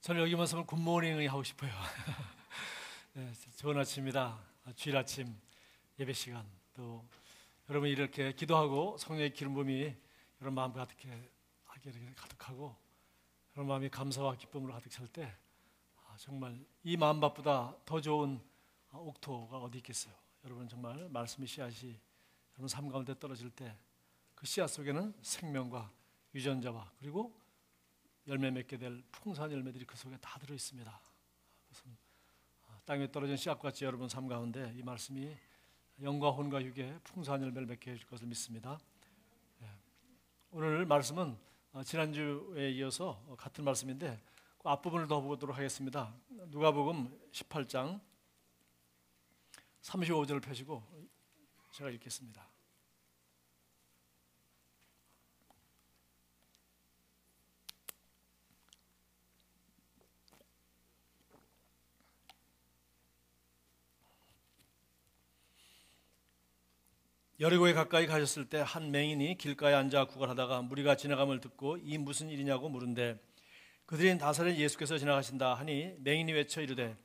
저는 여기 말씀을 굿모닝을 하고 싶어요. 네, 좋은 아침입니다. 주일 아침 예배 시간, 또 여러분이 이렇게 기도하고 성령의 기름 부음이 여러분 마음 가득하고 여러분 마음이 감사와 기쁨으로 가득 찰 때 정말 이 마음밭보다 더 좋은 옥토가 어디 있겠어요. 여러분 정말 말씀의 씨앗이 여러분 삶 가운데 떨어질 때 그 씨앗 속에는 생명과 유전자와 그리고 열매 맺게 될 풍성한 열매들이 그 속에 다 들어 있습니다. 그것은 땅에 떨어진 씨앗같이 여러분 삶 가운데 이 말씀이 영과 혼과 육에 풍성한 열매를 맺게 해줄 것을 믿습니다. 오늘 말씀은 지난주에 이어서 같은 말씀인데 그 앞부분을 더 보도록 하겠습니다. 누가복음 18장 35절을 펴시고 제가 읽겠습니다. 여리고에 가까이 가셨을 때 한 맹인이 길가에 앉아 구걸하다가 무리가 지나감을 듣고 이 무슨 일이냐고 물은데 그들이 나사렛 예수께서 지나가신다 하니 맹인이 외쳐 이르되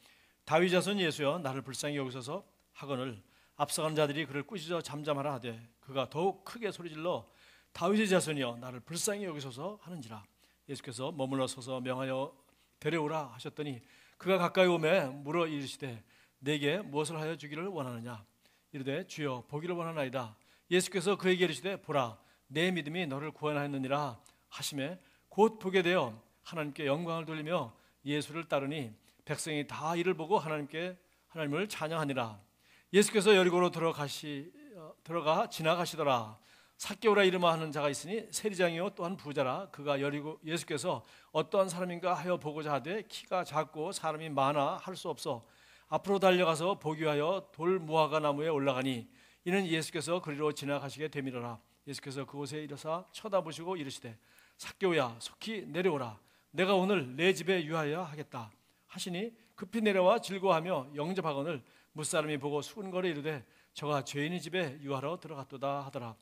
다윗 자손 예수여 나를 불쌍히 여기소서 하거늘 앞서가는 자들이 그를 꾸짖어 잠잠하라 하되 그가 더욱 크게 소리질러 다윗의 자손이여 나를 불쌍히 여기소서 하는지라. 예수께서 머물러 서서 명하여 데려오라 하셨더니 그가 가까이 오매 물어 이르시되 내게 무엇을 하여 주기를 원하느냐. 이르되 주여 보기를 원하나이다. 예수께서 그에게 이르시되 보라 내 믿음이 너를 구원하였느니라 하시매 곧 보게 되어 하나님께 영광을 돌리며 예수를 따르니 백성이 다 이를 보고 하나님을 찬양하니라. 예수께서 여리고로 들어가 지나가시더라. 삭개오라 이름하 하는 자가 있으니 세리장이요 또한 부자라. 그가 예수께서 어떠한 사람인가 하여 보고자 하되 키가 작고 사람이 많아 할 수 없어 앞으로 달려가서 보기 위하여 돌 무화과 나무에 올라가니 이는 예수께서 그리로 지나가시게 되밀어라. 예수께서 그곳에 이르사 쳐다보시고 이르시되 삭개오야 속히 내려오라. 내가 오늘 내 집에 유하여 하겠다 하시니 급히 내려와 즐거워하며 영접하거늘 무사람이 보고 수군거려 이르되 저가 죄인의 집에 유하러 들어갔도다 하더라.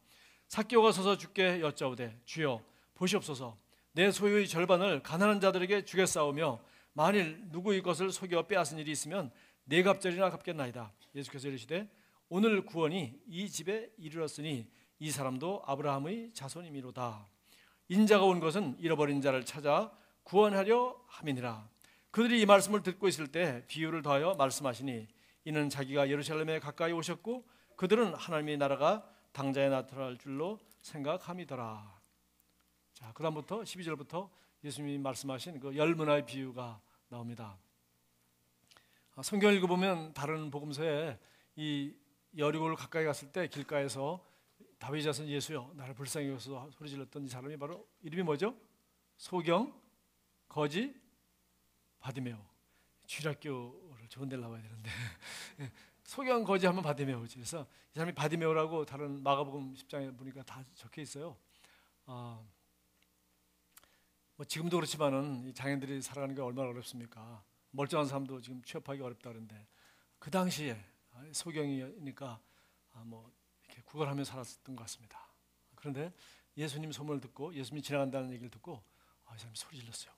삭개오가 서서 주께 여짜오되 주여 보시옵소서 내 소유의 절반을 가난한 자들에게 주겠사오며 만일 누구의 것을 속여 빼앗은 일이 있으면 네 갑절이나 갚겠나이다. 예수께서 이르시되 오늘 구원이 이 집에 이르렀으니 이 사람도 아브라함의 자손이미로다. 인자가 온 것은 잃어버린 자를 찾아 구원하려 함이니라. 그들이 이 말씀을 듣고 있을 때 비유를 더하여 말씀하시니 이는 자기가 예루살렘에 가까이 오셨고 그들은 하나님의 나라가 당장에 나타날 줄로 생각함이더라. 자, 그 다음부터 12절부터 예수님이 말씀하신 그 열문화의 비유가 나옵니다. 성경을 읽어보면 다른 복음서에 이 여리고를 가까이 갔을 때 길가에서 다윗 자손 예수여 나를 불쌍히 여기소서 소리 질렀던 이 사람이 바로 이름이 뭐죠? 소경, 거지, 바디메오. 주일학교를 좋은 데를 나와야 되는데 소경, 거지 하면 바디메오지. 그래서 이 사람이 바디메오라고 다른 마가복음 10장에 보니까 다 적혀 있어요. 뭐 지금도 그렇지만은 이 장애인들이 살아가는 게 얼마나 어렵습니까? 멀쩡한 사람도 지금 취업하기 어렵다 그러는데 그 당시에 소경이니까 뭐 이렇게 구걸하며 살았던 것 같습니다. 그런데 예수님 소문을 듣고 예수님이 지나간다는 얘기를 듣고 이 사람이 소리 질렀어요.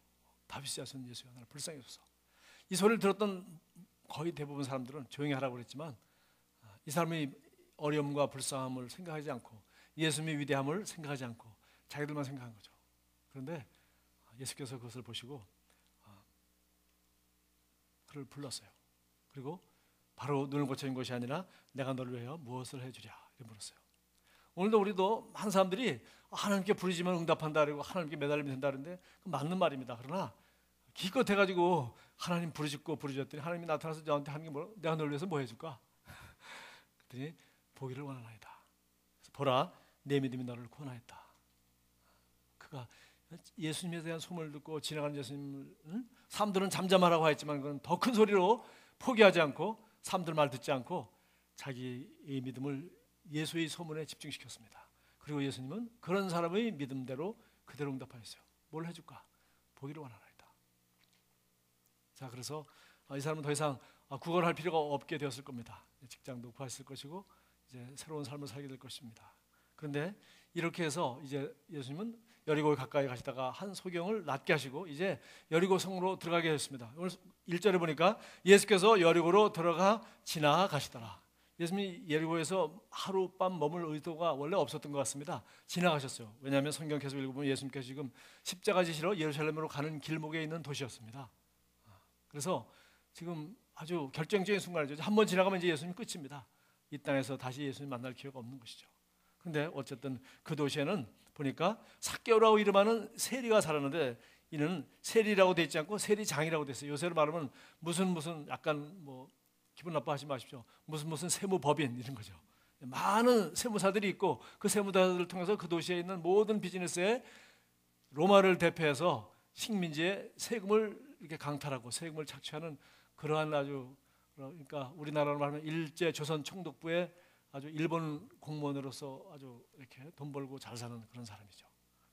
다윗 자손 예수여 나를 불쌍히 여기소서. 이 소리를 들었던 거의 대부분 사람들은 조용히 하라고 그랬지만 이 사람의 어려움과 불쌍함을 생각하지 않고 예수님의 위대함을 생각하지 않고 자기들만 생각한 거죠. 그런데 예수께서 그것을 보시고 그를 불렀어요. 그리고 바로 눈을 고쳐진 것이 아니라 내가 너를 위하여 무엇을 해주랴 이렇게 물었어요. 오늘도 우리도 많은 사람들이 하나님께 부르짖으면 응답한다 그리고 하나님께 매달리면 된다 그러는데 맞는 말입니다. 그러나 기껏 해가지고 하나님 부르짖었더니 하나님이 나타나서 저한테 하는 게 뭐라? 내가 너를 위해서 뭐 해줄까? 그랬더니 보기를 원하나이다. 그래서 보라 내 믿음이 너를 구원하였다. 그가 예수님에 대한 소문을 듣고 지나가는 예수님을 사람들은 잠잠하라고 했지만 그건 더 큰 소리로 포기하지 않고 사람들 말 듣지 않고 자기의 믿음을 예수의 소문에 집중시켰습니다. 그리고 예수님은 그런 사람의 믿음대로 그대로 응답하였어요. 뭘 해줄까? 보기를 원하나이다. 자, 그래서 이 사람은 더 이상 구걸할 필요가 없게 되었을 겁니다. 직장도 구했을 것이고 이제 새로운 삶을 살게 될 것입니다. 그런데 이렇게 해서 이제 예수님은 여리고에 가까이 가시다가 한 소경을 낫게 하시고 이제 여리고 성으로 들어가게 했습니다. 오늘 1절에 보니까 예수께서 여리고로 들어가 지나가시더라. 예수님이 여리고에서 하룻밤 머물 의도가 원래 없었던 것 같습니다. 지나가셨어요. 왜냐하면 성경 계속 읽어보면 예수님께서 지금 십자가 지시러 예루살렘으로 가는 길목에 있는 도시였습니다. 그래서 지금 아주 결정적인 순간이죠. 한번 지나가면 이제 예수님 끝입니다. 이 땅에서 다시 예수님 만날 기회가 없는 것이죠. 근데 어쨌든 그 도시에는 보니까 삭개오라고 이름하는 세리가 살았는데 이는 세리라고 되어 있지 않고 세리장이라고 되어 있어요. 요새로 말하면 무슨 약간 뭐 기분 나빠하지 마십시오. 무슨 세무법인 이런 거죠. 많은 세무사들이 있고 그 세무사들을 통해서 그 도시에 있는 모든 비즈니스에 로마를 대표해서 식민지의 세금을 이렇게 강탈하고 세금을 착취하는 그러한 아주 그러니까 우리나라로 말하면 일제 조선 총독부의 아주 일본 공무원으로서 아주 이렇게 돈 벌고 잘 사는 그런 사람이죠.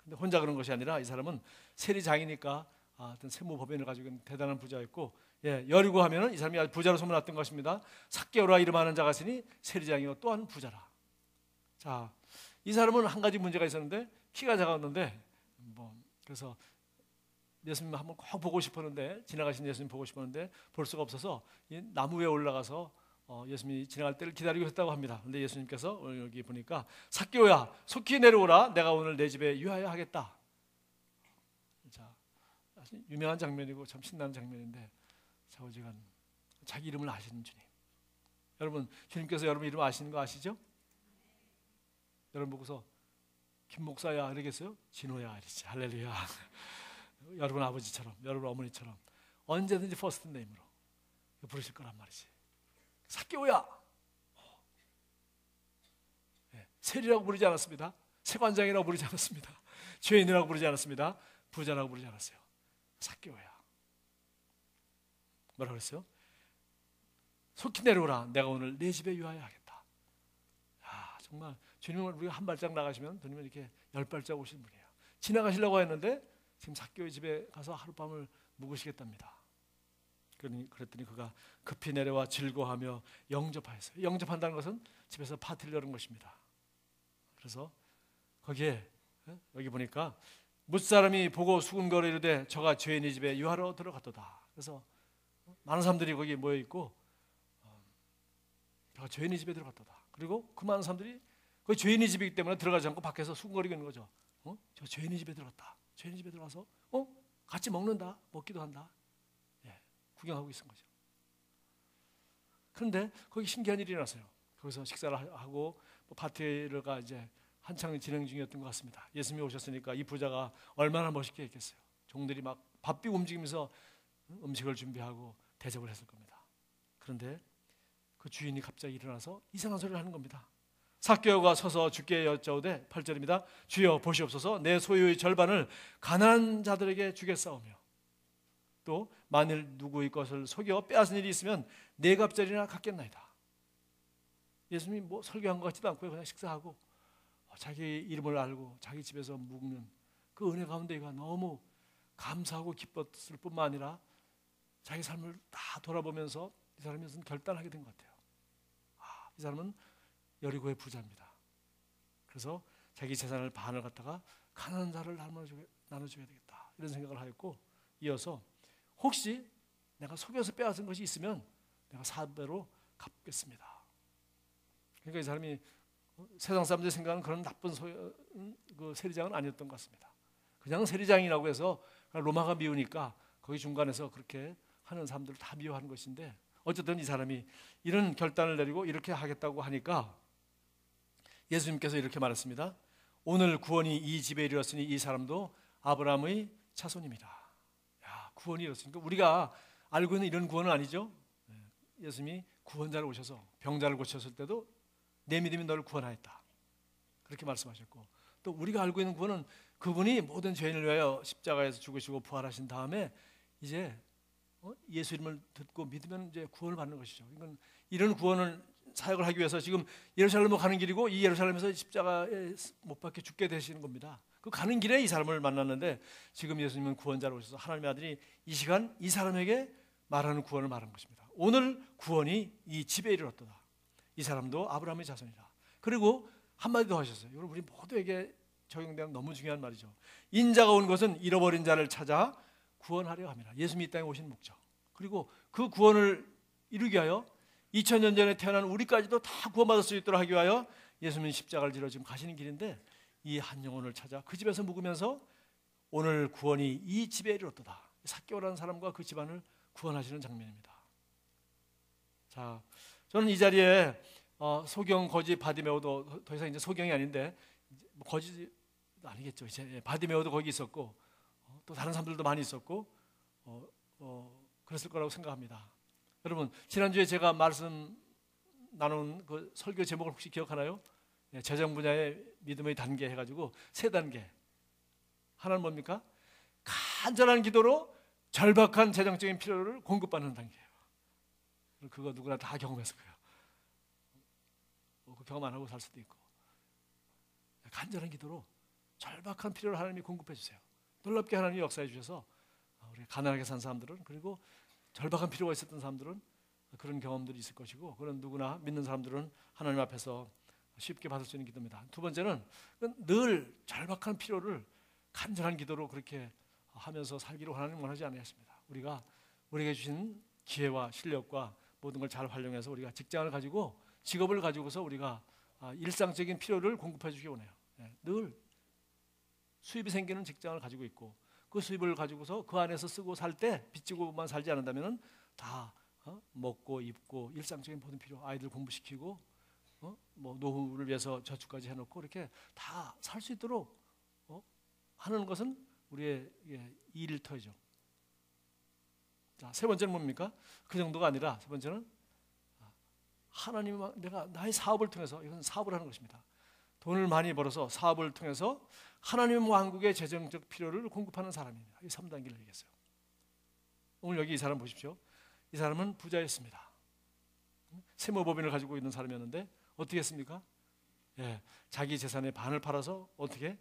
근데 혼자 그런 것이 아니라 이 사람은 세리장이니까 어떤 세무법인을 가지고 있는 대단한 부자였고, 여리고 하면은 이 사람이 아주 부자로 소문났던 것입니다. 삭개오라 이름하는 자가 있으니 세리장이요 또한 부자라. 자, 이 사람은 한 가지 문제가 있었는데 키가 작았는데 그래서 예수님 한번 꼭 보고 싶었는데 지나가신 예수님 보고 싶었는데 볼 수가 없어서 이 나무 위에 올라가서 예수님이 지나갈 때를 기다리고 있었다고 합니다. 그런데 예수님께서 오늘 여기 보니까 삭개오야 속히 내려오라 내가 오늘 내 집에 유하여 하겠다. 자, 아주 유명한 장면이고 참 신나는 장면인데 좌우지간 자기 이름을 아시는 주님. 여러분 주님께서 여러분 이름 아시는 거 아시죠? 여러분 보고서 김 목사야 이러겠어요? 진호야 이러지. 할렐루야. 여러분 아버지처럼 여러분 어머니처럼 언제든지 퍼스트 네임으로 부르실 거란 말이지. 삭개오야. 세리라고 부르지 않았습니다. 세관장이라고 부르지 않았습니다. 죄인이라고 부르지 않았습니다. 부자라고 부르지 않았어요. 삭개오야. 뭐라고 그랬어요? 속히 내려오라 내가 오늘 내 집에 유하여 하겠다. 정말 주님은 우리가 한 발짝 나가시면 주님은 이렇게 10발짝 오시는 분이에요. 지나가시려고 했는데 지금 삭개오의 집에 가서 하룻밤을 묵으시겠답니다. 그랬더니 그가 급히 내려와 즐거워하며 영접하였어요. 영접한다는 것은 집에서 파티를 여는 것입니다. 그래서 거기에 여기 보니까 뭇사람이 보고 수군거려 이르되 저가 죄인의 집에 유하러 들어갔도다. 그래서 많은 사람들이 거기 모여 있고 저가 죄인의 집에 들어갔도다. 그리고 그 많은 사람들이 거기 죄인의 집이기 때문에 들어가지 않고 밖에서 수군거리고 있는 거죠. 저 죄인의 집에 들어갔다. 죄인의 집에 들어가서 같이 먹는다, 먹기도 한다. 구경하고 있는 거죠. 그런데 거기 신기한 일이 일어났어요. 거기서 식사를 하고 파티가 이제 한창 진행 중이었던 것 같습니다. 예수님이 오셨으니까 이 부자가 얼마나 멋있게 했겠어요. 종들이 막 바삐 움직이면서 음식을 준비하고 대접을 했을 겁니다. 그런데 그 주인이 갑자기 일어나서 이상한 소리를 하는 겁니다. 삭개오가 서서 주께 여짜오되 8절입니다. 주여 보시옵소서 내 소유의 절반을 가난한 자들에게 주겠사오며 또 만일 누구의 것을 속여 빼앗은 일이 있으면 네 갑절이나 갚겠나이다. 예수님이 뭐 설교한 것 같지도 않고요. 그냥 식사하고 자기 이름을 알고 자기 집에서 묵는 그 은혜 가운데가 너무 감사하고 기뻤을 뿐만 아니라 자기 삶을 다 돌아보면서 이 사람이 무슨 결단을 하게 된 것 같아요. 이 사람은 여리고의 부자입니다. 그래서 자기 재산을 반을 갖다가 가난한 자를 나눠줘야 되겠다 이런 생각을 하였고 이어서 혹시 내가 속여서 빼앗은 것이 있으면 내가 4배로 갚겠습니다. 그러니까 이 사람이 세상 사람들이 생각하는 그런 나쁜 그 세리장은 아니었던 것 같습니다. 그냥 세리장이라고 해서 로마가 미우니까 거기 중간에서 그렇게 하는 사람들을 다 미워하는 것인데 어쨌든 이 사람이 이런 결단을 내리고 이렇게 하겠다고 하니까 예수님께서 이렇게 말했습니다. 오늘 구원이 이 집에 이르렀으니 이 사람도 아브라함의 자손입니다. 구원이 이렇습니까? 우리가 알고 있는 이런 구원은 아니죠. 예수님이 구원자를 오셔서 병자를 고쳤을 때도 내 믿음이 너를 구원하였다. 그렇게 말씀하셨고 또 우리가 알고 있는 구원은 그분이 모든 죄인을 위하여 십자가에서 죽으시고 부활하신 다음에 이제 예수 이름을 듣고 믿으면 이제 구원을 받는 것이죠. 이건 이런 구원을 사역을 하기 위해서 지금 예루살렘으로 가는 길이고 이 예루살렘에서 십자가에 못 박혀 죽게 되시는 겁니다. 그 가는 길에 이 사람을 만났는데 지금 예수님은 구원자로 오셔서 하나님의 아들이 이 시간 이 사람에게 말하는 구원을 말한 것입니다. 오늘 구원이 이 집에 이르렀도다. 이 사람도 아브라함의 자손이다. 그리고 한마디 더 하셨어요. 여러분, 우리 모두에게 적용되는 너무 중요한 말이죠. 인자가 온 것은 잃어버린 자를 찾아 구원하려 합니다. 예수님이 이 땅에 오신 목적, 그리고 그 구원을 이루기 위하여 2000년 전에 태어난 우리까지도 다 구원받을 수 있도록 하기 위하여 예수님은 십자가를 지러 지금 가시는 길인데, 이 한 영혼을 찾아 그 집에서 묵으면서 오늘 구원이 이 집에 이르렀도다. 삭개오라는 사람과 그 집안을 구원하시는 장면입니다. 자, 저는 이 자리에 소경, 거지, 바디메오도 더 이상 이제 소경이 아닌데 거지 아니겠죠. 이제 바디메오도 거기 있었고 또 다른 사람들도 많이 있었고 그랬을 거라고 생각합니다. 여러분, 지난주에 제가 말씀 나눈 그 설교 제목을 혹시 기억하나요? 재정 분야의 믿음의 단계 해가지고 3단계. 하나는 뭡니까? 간절한 기도로 절박한 재정적인 필요를 공급받는 단계예요. 그거 누구나 다 경험했을 거예요. 그 경험 안 하고 살 수도 있고. 간절한 기도로 절박한 필요를 하나님이 공급해 주세요. 놀랍게 하나님이 역사해 주셔서 우리 가난하게 산 사람들은, 그리고 절박한 필요가 있었던 사람들은 그런 경험들이 있을 것이고, 그런 누구나 믿는 사람들은 하나님 앞에서 쉽게 받을 수 있는 기도입니다. 두 번째는 늘 절박한 필요를 간절한 기도로 그렇게 하면서 살기로 하나님 원하지 않으셨습니다. 우리가 우리에게 주신 기회와 실력과 모든 걸 잘 활용해서 우리가 직장을 가지고 직업을 가지고서 우리가 일상적인 필요를 공급해 주기 원해요. 늘 수입이 생기는 직장을 가지고 있고 그 수입을 가지고서 그 안에서 쓰고 살 때 빚지고만 살지 않는다면 다 먹고 입고 일상적인 모든 필요, 아이들 공부시키고 뭐 노후를 위해서 저축까지 해놓고 이렇게 다 살 수 있도록 하는 것은 우리의 일터죠. 자, 세 번째는 뭡니까? 그 정도가 아니라 세 번째는 하나님, 내가 나의 사업을 통해서, 이건 사업을 하는 것입니다. 돈을 많이 벌어서 사업을 통해서 하나님 왕국의 재정적 필요를 공급하는 사람입니다. 이 3단계를 얘기했어요. 오늘 여기 이 사람 보십시오. 이 사람은 부자였습니다. 세무법인을 가지고 있는 사람이었는데 어떻게 했습니까? 자기 재산의 반을 팔아서 어떻게?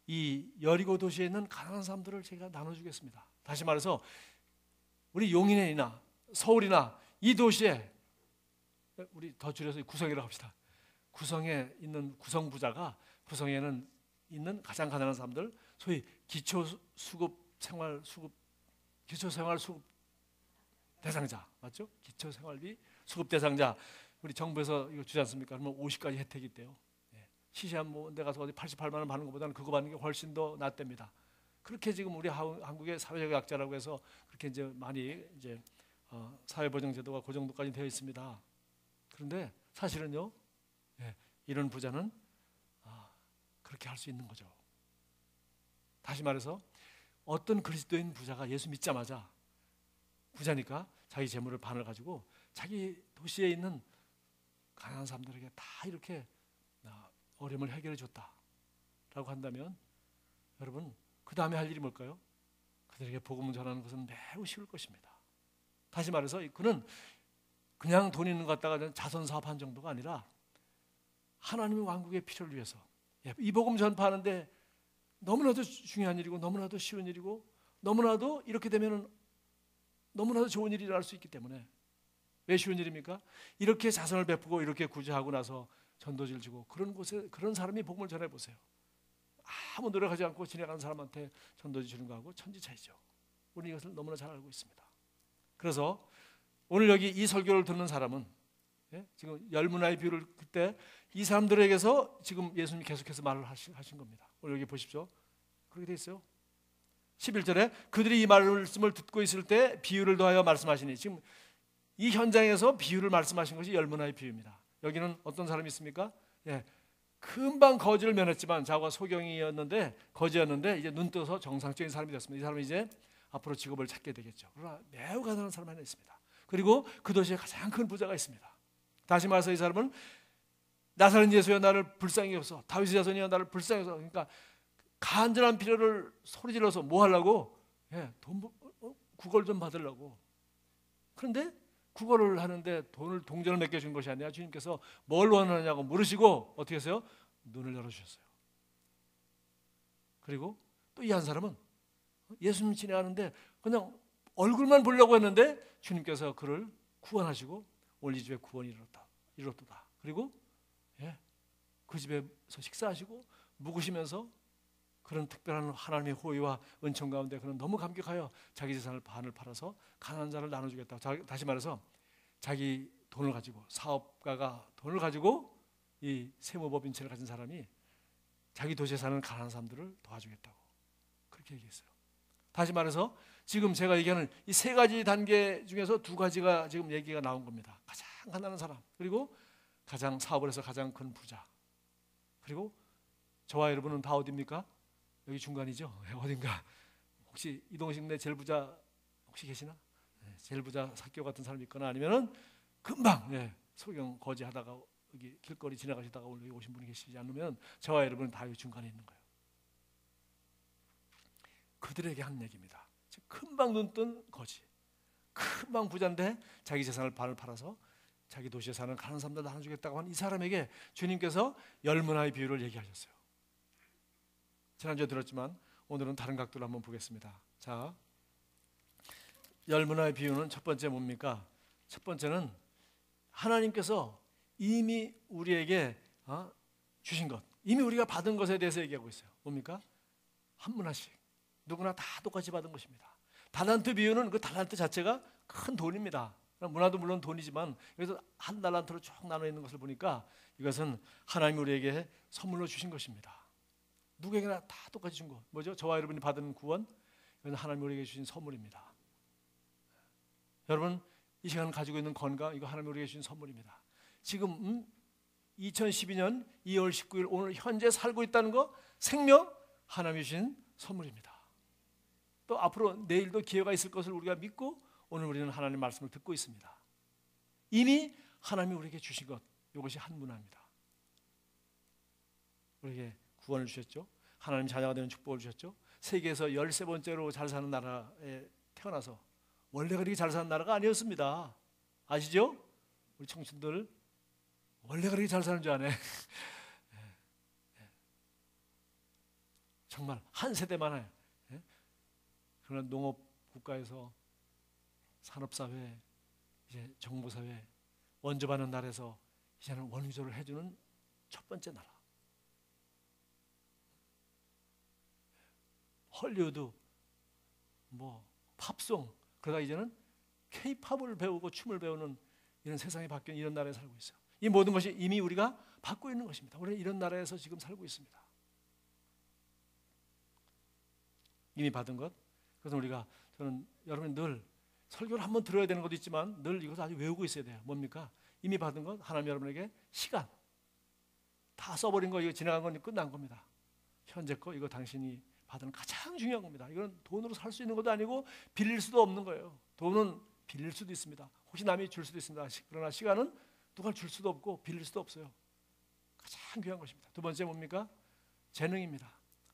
이 여리고 도시에 있는 가난한 사람들을 제가 나눠주겠습니다. 다시 말해서 우리 용인이나 서울이나 이 도시에, 우리 더 줄여서 구성이라고 합시다. 구성에 있는 구성부자가 구성에는 있는 가장 가난한 사람들, 소위 기초수급 대상자, 맞죠? 기초생활비 수급 대상자, 우리 정부에서 이거 주지 않습니까? 그러면 50까지 혜택이 있대요. 시시한 뭐 데 가서 어디 88만 원 받는 것보다는 그거 받는 게 훨씬 더 낫답니다. 그렇게 지금 우리 한국의 사회적 약자라고 해서 그렇게 이제 많이 이제 사회보장제도가 그 정도까지 되어 있습니다. 그런데 사실은요, 이런 부자는 그렇게 할 수 있는 거죠. 다시 말해서 어떤 그리스도인 부자가 예수 믿자마자, 부자니까 자기 재물을 반을 가지고 자기 도시에 있는 가난한 사람들에게 다 이렇게 어려움을 해결해 줬다라고 한다면, 여러분, 그 다음에 할 일이 뭘까요? 그들에게 복음을 전하는 것은 매우 쉬울 것입니다. 다시 말해서 그는 그냥 돈 있는 것 갖다가 자선 사업한 정도가 아니라 하나님의 왕국의 필요를 위해서 이 복음 전파하는데 너무나도 중요한 일이고 너무나도 쉬운 일이고 너무나도 이렇게 되면 너무나도 좋은 일이 일어날 수 있기 때문에. 왜 쉬운 일입니까? 이렇게 자선을 베푸고 이렇게 구제하고 나서 전도지를 주고 그런 곳에 그런 사람이 복음을 전해보세요. 아무 노력하지 않고 지나가는 사람한테 전도지 주는 거하고 천지차이죠. 우리 이것을 너무나 잘 알고 있습니다. 그래서 오늘 여기 이 설교를 듣는 사람은 지금 열문화의 비유를 그때 이 사람들에게서 지금 예수님이 계속해서 말을 하신 겁니다. 오늘 여기 보십시오. 그렇게 돼 있어요. 11절에 그들이 이 말씀을 듣고 있을 때 비유를 더하여 말씀하시니, 지금 이 현장에서 비유를 말씀하신 것이 열문화의 비유입니다. 여기는 어떤 사람이 있습니까? 금방 거지를 면했지만 자기가 소경이었는데 거지였는데 이제 눈 떠서 정상적인 사람이 됐습니다. 이 사람은 이제 앞으로 직업을 찾게 되겠죠. 그러나 매우 가난한 사람 하나 있습니다. 그리고 그 도시에 가장 큰 부자가 있습니다. 다시 말해서 이 사람은 나사렛 예수여 나를 불쌍히 여기소, 다윗의 자손이여 나를 불쌍히 여기소. 그러니까 간절한 필요를 소리질러서 뭐 하려고? 구걸 좀 받으려고. 그런데 구걸을 하는데 동전을 몇 개 준 것이 아니라 주님께서 뭘 원하느냐고 물으시고 어떻게 했어요? 눈을 열어주셨어요. 그리고 또 이 한 사람은 예수님 지나가는데 그냥 얼굴만 보려고 했는데 주님께서 그를 구원하시고 오늘 이 집에 구원이 이뤘도다. 그리고 그 집에서 식사하시고 묵으시면서 그런 특별한 하나님의 호의와 은총 가운데 그는 너무 감격하여 자기 재산을 반을 팔아서 가난한 자를 나눠주겠다. 다시 말해서 자기 돈을 가지고, 사업가가 돈을 가지고 이 세무법인체를 가진 사람이 자기 도시에 사는 가난한 사람들을 도와주겠다고 그렇게 얘기했어요. 다시 말해서 지금 제가 얘기하는 이 세 가지 단계 중에서 두 가지가 지금 얘기가 나온 겁니다. 가장 가난한 사람, 그리고 가장 사업을 해서 가장 큰 부자, 그리고 저와 여러분은 다 어디입니까? 여기 중간이죠. 어딘가. 혹시 이동식 제일 부자 혹시 계시나? 제일 부자 사교 같은 사람이 있거나 아니면은 금방 소경 거지하다가 여기 길거리 지나가시다가 오늘 여기 오신 분이 계시지 않으면 저와 여러분은 다 여기 중간에 있는 거예요. 그들에게 한 얘기입니다. 금방 눈 뜬 거지, 금방 부자인데 자기 재산을 반을 팔아서 자기 도시에 사는 가난한 사람들 나눠주겠다고 한 이 사람에게 주님께서 열문화의 비유를 얘기하셨어요. 지난주에 들었지만 오늘은 다른 각도로 한번 보겠습니다. 자, 열문화의 비유는 첫 번째 뭡니까? 첫 번째는 하나님께서 이미 우리에게 주신 것, 이미 우리가 받은 것에 대해서 얘기하고 있어요. 뭡니까? 한 문화씩 누구나 다 똑같이 받은 것입니다. 달란트 비유는 그 달란트 자체가 큰 돈입니다. 문화도 물론 돈이지만 여기서 한 달란트로 쭉 나눠 있는 것을 보니까 이것은 하나님이 우리에게 선물로 주신 것입니다. 누구에게나 다 똑같이 준 것. 뭐죠? 저와 여러분이 받은 구원, 이건 하나님이 우리에게 주신 선물입니다. 여러분 이 시간 가지고 있는 건강, 이거 하나님이 우리에게 주신 선물입니다. 지금 2012년 2월 19일 오늘 현재 살고 있다는 거, 생명 하나님이 주신 선물입니다. 또 앞으로 내일도 기회가 있을 것을 우리가 믿고 오늘 우리는 하나님의 말씀을 듣고 있습니다. 이미 하나님이 우리에게 주신 것, 이것이 한 문화입니다. 우리에게 구원을 주셨죠. 하나님 자녀가 되는 축복을 주셨죠. 세계에서 13번째로 잘 사는 나라에 태어나서 원래 그렇게 잘 사는 나라가 아니었습니다. 아시죠? 우리 청춘들 원래 그렇게 잘 사는 줄 아네. 정말 한 세대만 해요. 그런 농업 국가에서 산업사회, 이제 정보사회, 원조받는 나라에서 이제는 원위조를 해주는 첫 번째 나라. 헐리우드, 팝송, 그러다 이제는 K-팝을 배우고 춤을 배우는 이런 세상이 바뀐 이런 나라에 살고 있어요. 이 모든 것이 이미 우리가 받고 있는 것입니다. 우리는 이런 나라에서 지금 살고 있습니다. 이미 받은 것. 그래서 저는 여러분이 늘 설교를 한번 들어야 되는 것도 있지만 늘 이것을 아주 외우고 있어야 돼요. 뭡니까? 이미 받은 것, 하나님 여러분에게 시간. 다 써버린 거, 이거 지나간 건 끝난 겁니다. 현재 거, 이거 당신이 받은 가장 중요한 겁니다. 이건 돈으로 살 수 있는 것도 아니고 빌릴 수도 없는 거예요. 돈은 빌릴 수도 있습니다. 혹시 남이 줄 수도 있습니다. 그러나 시간은 누가 줄 수도 없고 빌릴 수도 없어요. 가장 귀한 것입니다. 두 번째 뭡니까? 재능입니다.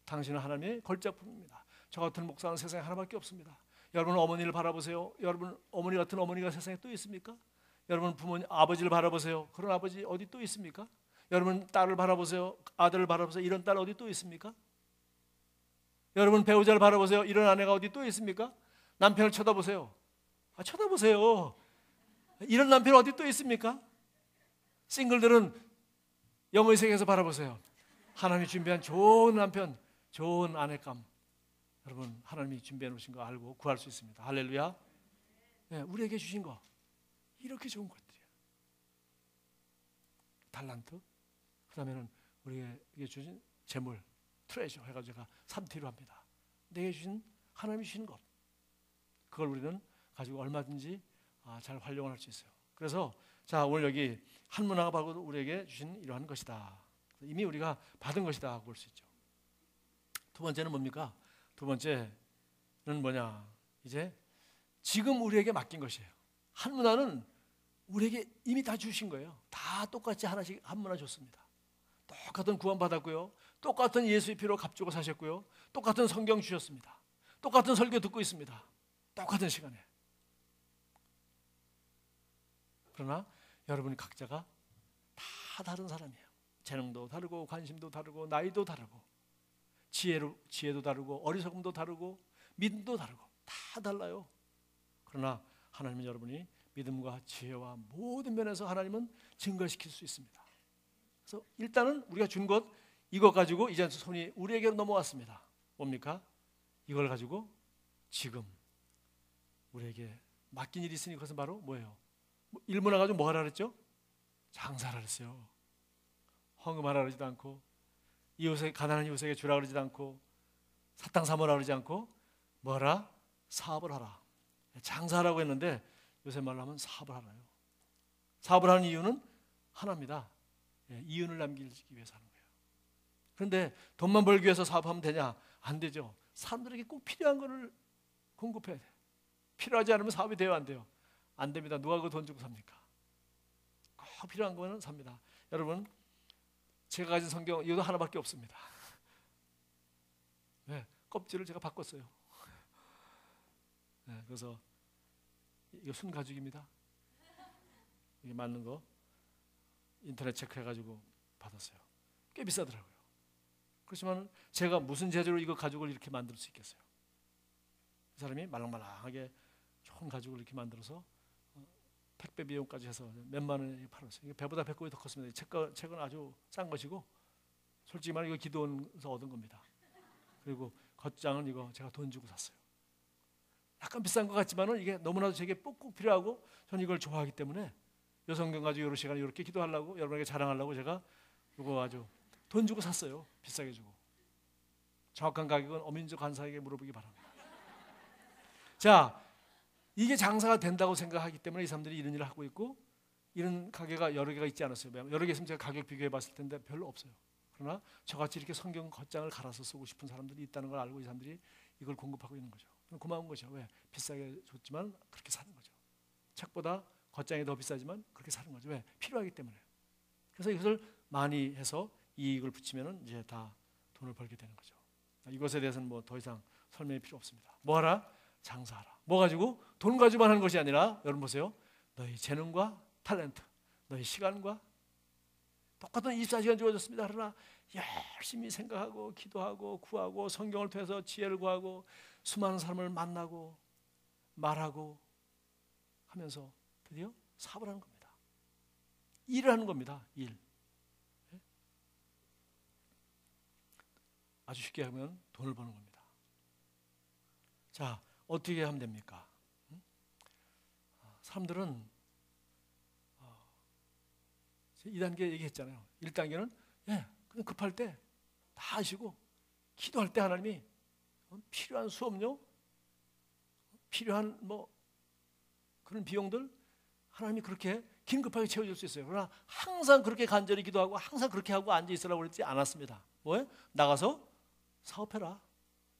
당신은 하나님의 걸작품입니다. 저 같은 목사는 세상에 하나밖에 없습니다. 여러분 어머니를 바라보세요. 여러분 어머니 같은 어머니가 세상에 또 있습니까? 여러분 부모님, 아버지를 바라보세요. 그런 아버지 어디 또 있습니까? 여러분 딸을 바라보세요. 아들을 바라보세요. 이런 딸 어디 또 있습니까? 여러분 배우자를 바라보세요. 이런 아내가 어디 또 있습니까? 남편을 쳐다보세요. 쳐다보세요. 이런 남편 어디 또 있습니까? 싱글들은 영어의 세계에서 바라보세요. 하나님이 준비한 좋은 남편, 좋은 아내감, 여러분 하나님이 준비해 놓으신 거 알고 구할 수 있습니다. 할렐루야. 네, 우리에게 주신 거 이렇게 좋은 것들이에요. 달란트, 그 다음에는 우리에게 주신 재물, 트레저 해가지고 제가 3T로 합니다. 내게 주신, 하나님이 주신 것, 그걸 우리는 가지고 얼마든지 잘 활용을 할 수 있어요. 그래서 자, 오늘 여기 한 문화가 바로 우리에게 주신 이러한 것이다. 이미 우리가 받은 것이다 볼 수 있죠. 두 번째는 뭡니까? 두 번째는 뭐냐? 이제 지금 우리에게 맡긴 것이에요. 한 문화는 우리에게 이미 다 주신 거예요. 다 똑같이 하나씩 한 문화 줬습니다. 똑같은 구원 받았고요. 똑같은 예수의 피로 값주고 사셨고요. 똑같은 성경 주셨습니다. 똑같은 설교 듣고 있습니다. 똑같은 시간에. 그러나 여러분이 각자가 다 다른 사람이에요. 재능도 다르고 관심도 다르고 나이도 다르고 지혜도 다르고 어리석음도 다르고 믿음도 다르고 다 달라요. 그러나 하나님은 여러분이 믿음과 지혜와 모든 면에서 하나님은 증거시킬 수 있습니다. 그래서 일단은 우리가 준 것 이것 가지고 이제 손이 우리에게로 넘어왔습니다. 뭡니까? 이걸 가지고 지금 우리에게 맡긴 일이 있으니 그것은 바로 뭐예요? 일문화 가지고 뭐 하라 그랬죠? 장사하라 그랬어요. 헌금하라 그러지도 않고 이웃에 가난한 이웃에게 주라 그러지도 않고 사탕 사 먹으라 그러지 않고 뭐라? 사업을 하라. 장사하라고 했는데 요새 말로 하면 사업을 하라요. 사업을 하는 이유는 하나입니다. 이윤을 남기기 위해서 하는 거예요. 그런데 돈만 벌기 위해서 사업하면 되냐? 안 되죠. 사람들에게 꼭 필요한 것을 공급해야 돼. 필요하지 않으면 사업이 돼요, 안 돼요? 안 됩니다. 누가 그 돈 주고 삽니까? 꼭 필요한 거는 삽니다. 여러분, 제가 가진 성경 이것도 하나밖에 없습니다. 네, 껍질을 제가 바꿨어요. 네, 그래서 이거 순 가죽입니다. 이게 맞는 거 인터넷 체크해가지고 받았어요. 꽤 비싸더라고요. 그렇지만 제가 무슨 재주로 이거 가죽을 이렇게 만들 수 있겠어요? 이 사람이 말랑말랑하게 좋은 가죽을 이렇게 만들어서 택배 비용까지 해서 몇만 원에 팔았어요. 이게 배보다 배꼽이 더 컸습니다. 책은 아주 싼 것이고 솔직히 말하면 이거 기도원에서 얻은 겁니다. 그리고 겉장은 이거 제가 돈 주고 샀어요. 약간 비싼 것 같지만은 이게 너무나도 제게 꼭 필요하고 저는 이걸 좋아하기 때문에 요 성경 가지고 여러 시간에 이렇게 기도하려고 여러분에게 자랑하려고 제가 이거 아주 돈 주고 샀어요. 비싸게 주고. 정확한 가격은 어민족 간사에게 물어보기 바랍니다. 자, 이게 장사가 된다고 생각하기 때문에 이 사람들이 이런 일을 하고 있고 이런 가게가 여러 개가 있지 않았어요. 여러 개 있으면 제가 가격 비교해 봤을 텐데 별로 없어요. 그러나 저같이 이렇게 성경 겉장을 갈아서 쓰고 싶은 사람들이 있다는 걸 알고 이 사람들이 이걸 공급하고 있는 거죠. 고마운 거죠. 왜? 비싸게 줬지만 그렇게 사는 거죠. 책보다 겉장이 더 비싸지만 그렇게 사는 거죠. 왜? 필요하기 때문에. 그래서 이것을 많이 해서 이익을 붙이면 이제 다 돈을 벌게 되는 거죠. 이것에 대해서는 뭐 더 이상 설명이 필요 없습니다. 뭐 하라? 장사하라. 뭐 가지고? 돈 가지고만 하는 것이 아니라 여러분 보세요. 너희 재능과 탤런트, 너희 시간과 똑같은 24시간 주어졌습니다. 그러나 열심히 생각하고 기도하고 구하고 성경을 통해서 지혜를 구하고 수많은 사람을 만나고 말하고 하면서 드디어 사업을 하는 겁니다. 일을 하는 겁니다. 일. 아주 쉽게 하면 돈을 버는 겁니다. 자, 어떻게 하면 됩니까? 사람들은 2단계 얘기했잖아요. 1단계는 그냥 급할 때 다 하시고 기도할 때 하나님이 필요한 수업료, 필요한 뭐 그런 비용들 하나님이 그렇게 긴급하게 채워줄 수 있어요. 그러나 항상 그렇게 간절히 기도하고 항상 그렇게 하고 앉아 있으라고 그러지 않았습니다. 뭐예요? 나가서 사업해라.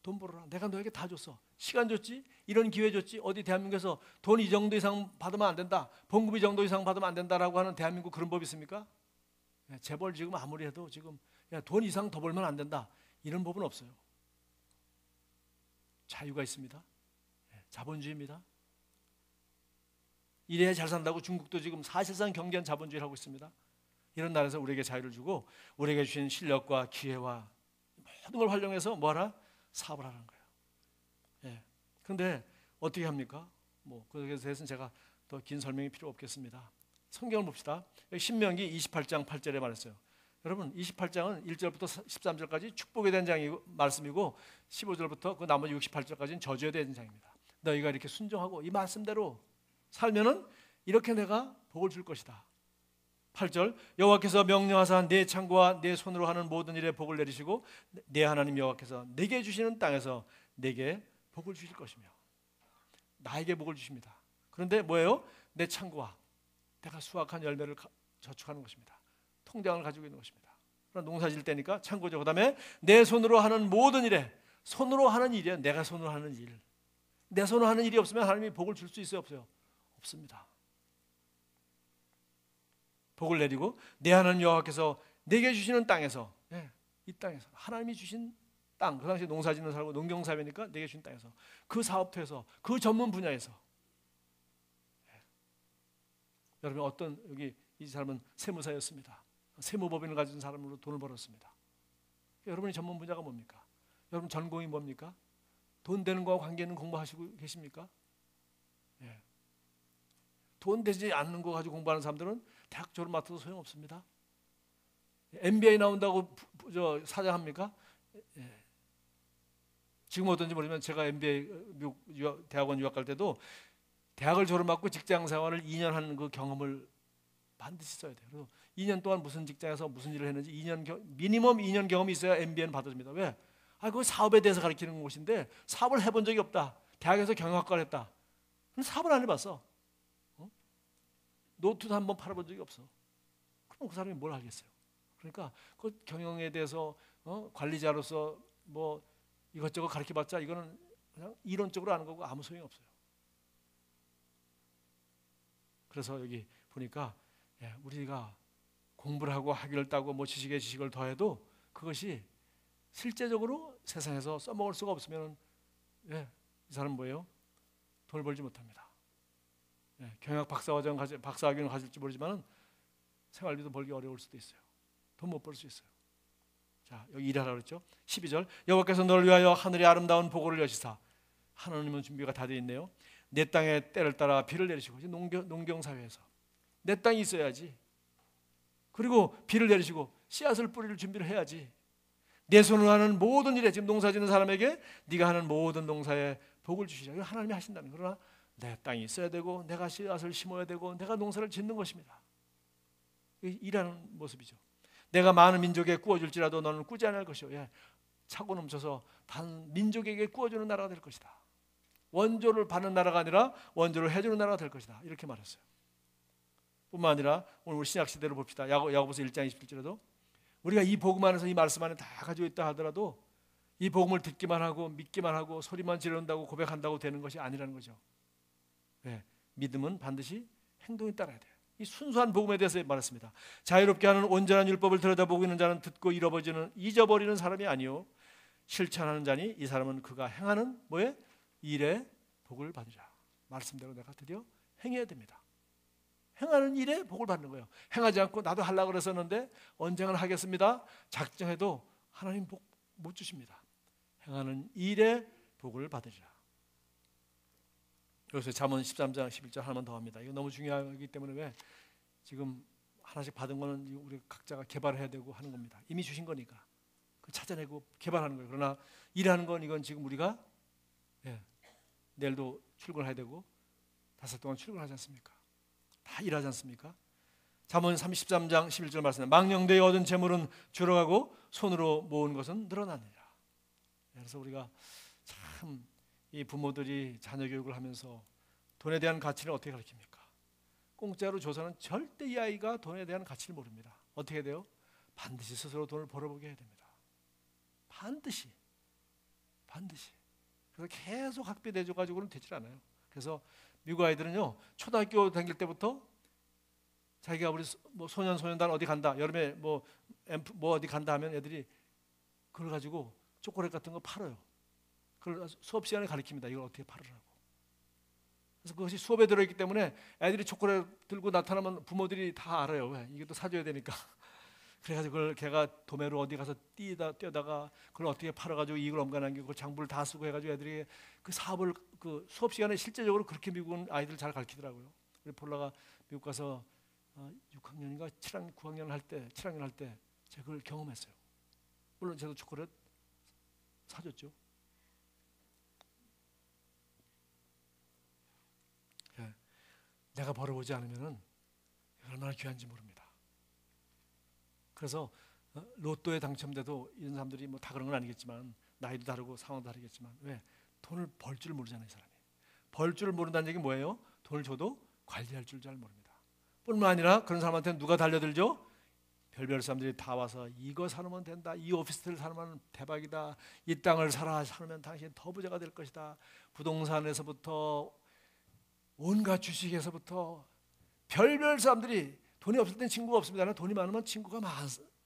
돈 벌어라. 내가 너에게 다 줬어. 시간 줬지? 이런 기회 줬지? 어디 대한민국에서 돈 이 정도 이상 받으면 안 된다. 봉급 이 정도 이상 받으면 안 된다라고 하는 대한민국 그런 법이 있습니까? 재벌 지금 아무리 해도 지금 돈 이상 더 벌면 안 된다. 이런 법은 없어요. 자유가 있습니다. 자본주의입니다. 이래야 잘 산다고 중국도 지금 사실상 경제는 자본주의를 하고 있습니다. 이런 나라에서 우리에게 자유를 주고 우리에게 주신 실력과 기회와 모든 걸 활용해서 뭐하라? 사업을 하는 거예요. 그런데 어떻게 합니까? 뭐 그것에 대해서는 제가 더 긴 설명이 필요 없겠습니다. 성경을 봅시다. 신명기 28장 8절에 말했어요. 여러분 28장은 1절부터 13절까지 축복에 대한 말씀이고 15절부터 그 나머지 68절까지는 저주에 대한 장입니다. 너희가 이렇게 순종하고 이 말씀대로 살면은 이렇게 내가 복을 줄 것이다. 8절 여호와께서 명령하사 내 창고와 내 손으로 하는 모든 일에 복을 내리시고 내 하나님 여호와께서 내게 주시는 땅에서 내게 복을 주실 것이며 나에게 복을 주십니다. 그런데 뭐예요? 내 창고와 내가 수확한 열매를 저축하는 것입니다. 통장을 가지고 있는 것입니다. 그러나 농사 질 때니까 창고죠. 그 다음에 내 손으로 하는 모든 일에 손으로 하는 일이에요. 내가 손으로 하는 일. 내 손으로 하는 일이 없으면 하나님이 복을 줄 수 있어요? 없어요? 없습니다. 복을 내리고 내 하나님 여호와께서 내게 주시는 땅에서 이 땅에서 하나님이 주신 땅, 그 당시 농사 짓는 살고 농경사회니까 내게 주신 땅에서 그 사업터에서 그 전문 분야에서 여러분 어떤 여기 이 사람은 세무사였습니다. 세무법인을 가진 사람으로 돈을 벌었습니다. 여러분의 전문 분야가 뭡니까? 여러분 전공이 뭡니까? 돈 되는 거와 관계 있는 공부하시고 계십니까? 돈 되지 않는 거 가지고 공부하는 사람들은 대학 졸업 맡아도 소용없습니다. MBA 나온다고 사장합니까? 예. 지금 어떤지 모르지만 제가 MBA 미국 대학원 유학 갈 때도 대학을 졸업하고 직장 생활을 2년 하는 그 경험을 반드시 써야 돼요. 그래서 2년 동안 무슨 직장에서 무슨 일을 했는지 미니멈 2년 경험이 있어야 MBA는 받아줍니다. 왜? 그 사업에 대해서 가르치는 곳인데 사업을 해본 적이 없다. 대학에서 경영학과를 했다. 그럼 사업을 안 해봤어. 노트도 한번 팔아본 적이 없어. 그럼 그 사람이 뭘 알겠어요? 그러니까 그 경영에 대해서 관리자로서 뭐 이것저것 가르쳐봤자 이거는 그냥 이론적으로 아는 거고 아무 소용이 없어요. 그래서 여기 보니까 우리가 공부를 하고 학위를 따고 뭐 지식에 지식을 더해도 그것이 실제적으로 세상에서 써먹을 수가 없으면 이 사람은 뭐예요? 돈을 벌지 못합니다. 경영학 박사학위는 가질지 모르지만 생활비도 벌기 어려울 수도 있어요. 돈 못 벌 수 있어요. 자, 여기 일하라 그랬죠. 12절 여호와께서 너를 위하여 하늘의 아름다운 보고를 여시사. 하나님은 준비가 다 되어 있네요. 내 땅에 때를 따라 비를 내리시고, 농경사회에서 내 땅이 있어야지. 그리고 비를 내리시고 씨앗을 뿌릴 준비를 해야지. 내 손으로 하는 모든 일에, 지금 농사 짓는 사람에게 네가 하는 모든 농사에 복을 주시자. 이거 하나님이 하신다는. 그러나 내 땅이 있어야 되고 내가 씨앗을 심어야 되고 내가 농사를 짓는 것입니다. 일하는 모습이죠. 내가 많은 민족에 꾸어줄지라도 너는 꾸지 않을 것이오. 차고 넘쳐서 단 민족에게 꾸어주는 나라가 될 것이다. 원조를 받는 나라가 아니라 원조를 해주는 나라가 될 것이다. 이렇게 말했어요. 뿐만 아니라 오늘 우리 신약 시대로 봅시다. 야고보서 1장 27절에도 우리가 이 복음 안에서 이 말씀 안에 다 가지고 있다 하더라도 이 복음을 듣기만 하고 믿기만 하고 소리만 지른다고 고백한다고 되는 것이 아니라는 거죠. 믿음은 반드시 행동에 따라야 돼요. 이 순수한 복음에 대해서 말했습니다. 자유롭게 하는 온전한 율법을 들여다보고 있는 자는 듣고 잊어버리는 사람이 아니요 실천하는 자니 이 사람은 그가 행하는 뭐에? 일에 복을 받으라. 말씀대로 내가 드디어 행해야 됩니다. 행하는 일에 복을 받는 거예요. 행하지 않고 나도 하려고 그랬었는데 언젠가 하겠습니다. 작정해도 하나님 복 못 주십니다. 행하는 일에 복을 받으리라. 여기서 잠언 13장 11절 하나만 더 합니다. 이거 너무 중요하기 때문에 왜 지금 하나씩 받은 거는 우리 각자가 개발해야 되고 하는 겁니다. 이미 주신 거니까 찾아내고 개발하는 거예요. 그러나 일하는 건 이건 지금 우리가 내일도 출근해야 되고 5일 동안 출근하지 않습니까? 다 일하지 않습니까? 잠언 33장 11절 말씀에 망령되이 얻은 재물은 줄어가고 손으로 모은 것은 늘어나느니라. 그래서 우리가 참 이 부모들이 자녀 교육을 하면서 돈에 대한 가치를 어떻게 가르칩니까? 공짜로 줘서는 절대 이 아이가 돈에 대한 가치를 모릅니다. 어떻게 돼요? 반드시 스스로 돈을 벌어보게 해야 됩니다. 반드시. 그래서 계속 학비 내줘가지고는 되질 않아요. 그래서 미국 아이들은요 초등학교 다닐 때부터 자기가 우리 뭐 소년단 어디 간다, 여름에 뭐 어디 간다 하면 애들이 그걸 가지고 초콜릿 같은 거 팔아요. 그걸 수업 시간에 가르칩니다. 이걸 어떻게 팔으라고. 그래서 그것이 수업에 들어있기 때문에 애들이 초콜릿 들고 나타나면 부모들이 다 알아요. 왜? 이게 또 사줘야 되니까. 그래가지고 그걸 걔가 도매로 어디 가서 뛰다가 그걸 어떻게 팔아가지고 이익을 엄간하고 장부를 다 쓰고 해가지고 애들이 그 사업을 그 수업 시간에 실제적으로 그렇게 미국은 아이들 잘 가르치더라고요. 그래서 폴라가 미국 가서 6학년인가 9학년 할 때, 7학년 할 때 제가 그걸 경험했어요. 물론 저도 초콜릿 사줬죠. 내가 벌어보지 않으면 얼마나 귀한지 모릅니다. 그래서 로또에 당첨돼도 이런 사람들이 뭐 다 그런 건 아니겠지만 나이도 다르고 상황도 다르겠지만 왜? 돈을 벌 줄 모르잖아요. 이 사람이. 벌 줄 모른다는 얘기는 뭐예요? 돈을 줘도 관리할 줄 잘 모릅니다. 뿐만 아니라 그런 사람한테는 누가 달려들죠? 별별 사람들이 다 와서 이거 사놓으면 된다. 이 오피스텔 사놓으면 대박이다. 이 땅을 사놓으면 당신 더 부자가 될 것이다. 부동산에서부터 온갖 주식에서부터 별별 사람들이 돈이 없을 땐 친구가 없습니다. 돈이 많으면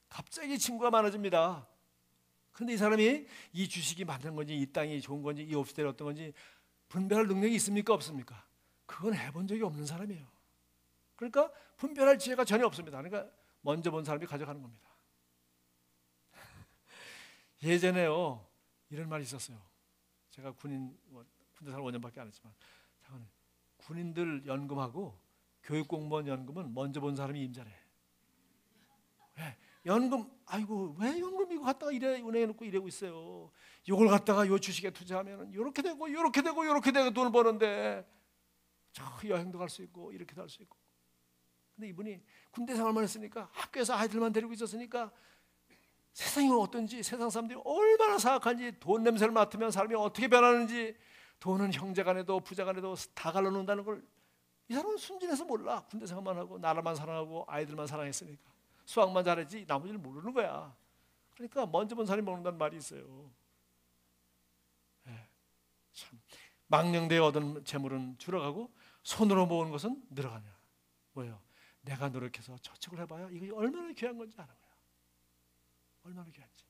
갑자기 친구가 많아집니다. 그런데 이 사람이 이 주식이 맞는 건지 이 땅이 좋은 건지 이 오피스텔이 어떤 건지 분별할 능력이 있습니까? 없습니까? 그건 해본 적이 없는 사람이에요. 그러니까 분별할 지혜가 전혀 없습니다. 그러니까 먼저 본 사람이 가져가는 겁니다. 예전에요 이런 말이 있었어요. 제가 군대 생활 5년밖에 안 했지만 군인들 연금하고 교육공무원 연금은 먼저 본 사람이 임자래. 왜? 연금, 아이고 왜 연금 이거 갖다가 이래 은행에 놓고 이러고 있어요. 이걸 갖다가 요 주식에 투자하면 이렇게 되고 이렇게 되고 이렇게 되고 돈을 버는데 저 여행도 갈 수 있고 이렇게도 할 수 있고. 근데 이분이 군대 생활만 했으니까 학교에서 아이들만 데리고 있었으니까 세상이 어떤지, 세상 사람들이 얼마나 사악한지, 돈 냄새를 맡으면 사람이 어떻게 변하는지, 돈은 형제간에도 부자간에도 다 갈라놓는다는 걸 이 사람은 순진해서 몰라. 군대 생활만 하고 나라만 사랑하고 아이들만 사랑했으니까 수학만 잘했지 나머지를 모르는 거야. 그러니까 먼저 본 사람이 먹는다는 말이 있어요. 참, 망령되이 얻은 재물은 줄어가고 손으로 모은 것은 늘어가냐. 뭐예요? 내가 노력해서 저축을 해봐야 이게 얼마나 귀한 건지 아는 거야. 얼마나 귀한지.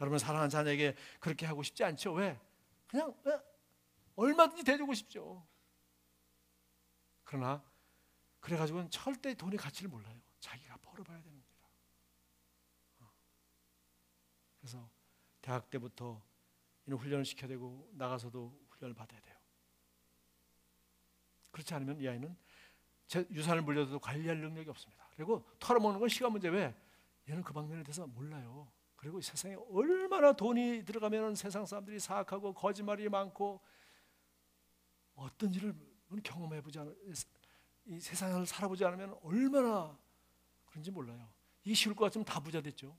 여러분 사랑하는 자녀에게 그렇게 하고 싶지 않죠? 왜? 그냥 얼마든지 대주고 싶죠. 그러나 그래가지고는 절대 돈의 가치를 몰라요. 자기가 벌어봐야 되는 겁니다. 그래서 대학 때부터 이런 훈련을 시켜야 되고 나가서도 훈련을 받아야 돼요. 그렇지 않으면 이 아이는 유산을 물려도 관리할 능력이 없습니다. 그리고 털어먹는 건 시간 문제. 왜? 얘는 그 방면에 대해서 몰라요. 그리고 세상에 얼마나 돈이 들어가면 세상 사람들이 사악하고 거짓말이 많고 어떤 일을 경험해보지 않으면 이 세상을 살아보지 않으면 얼마나 그런지 몰라요. 이게 쉬울 것 같으면 다 부자 됐죠.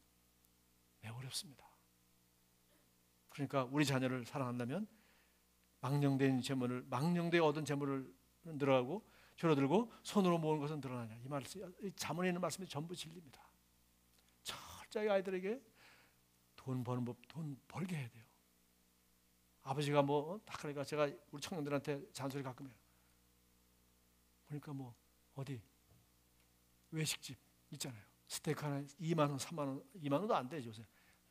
매우 어렵습니다. 그러니까 우리 자녀를 사랑한다면 망령된 재물을, 망령되이 얻은 재물을 늘어가고 줄어들고 손으로 모은 것은 늘어나냐. 이 말씀, 잠언에 있는 말씀이 전부 진리입니다. 철저히 아이들에게 돈 버는 법, 돈 벌게 해야 돼요. 아버지가 그러니까 제가 우리 청년들한테 잔소리 가끔 해요. 보니까 어디 외식집 있잖아요. 스테이크 하나에 2만 원, 3만 원, 2만 원도 안 돼 요새.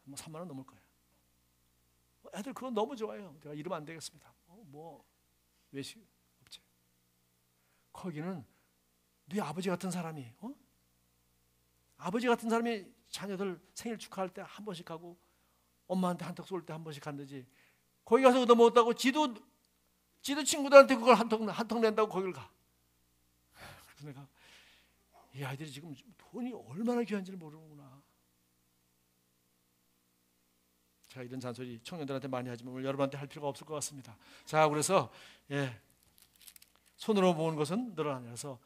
3만 원 넘을 거예요. 애들 그거 너무 좋아해요. 내가 이러면 안 되겠습니다. 외식 업체. 거기는 네 아버지 같은 사람이, 아버지 같은 사람이 자녀들 생일 축하할 때 한 번씩 가고 엄마한테 한턱 쏠 때 한 번씩 간다지. 거기 가서 얻어먹었다고 지도 친구들한테 그걸 한턱 낸다고 거기를 가. 그래서 내가 이 아이들이 지금 돈이 얼마나 귀한지를 모르는구나. 제가 이런 잔소리 청년들한테 많이 하지만 오늘 여러분한테 할 필요가 없을 것 같습니다. 자, 그래서 손으로 모은 것은 늘어나냐. 그래서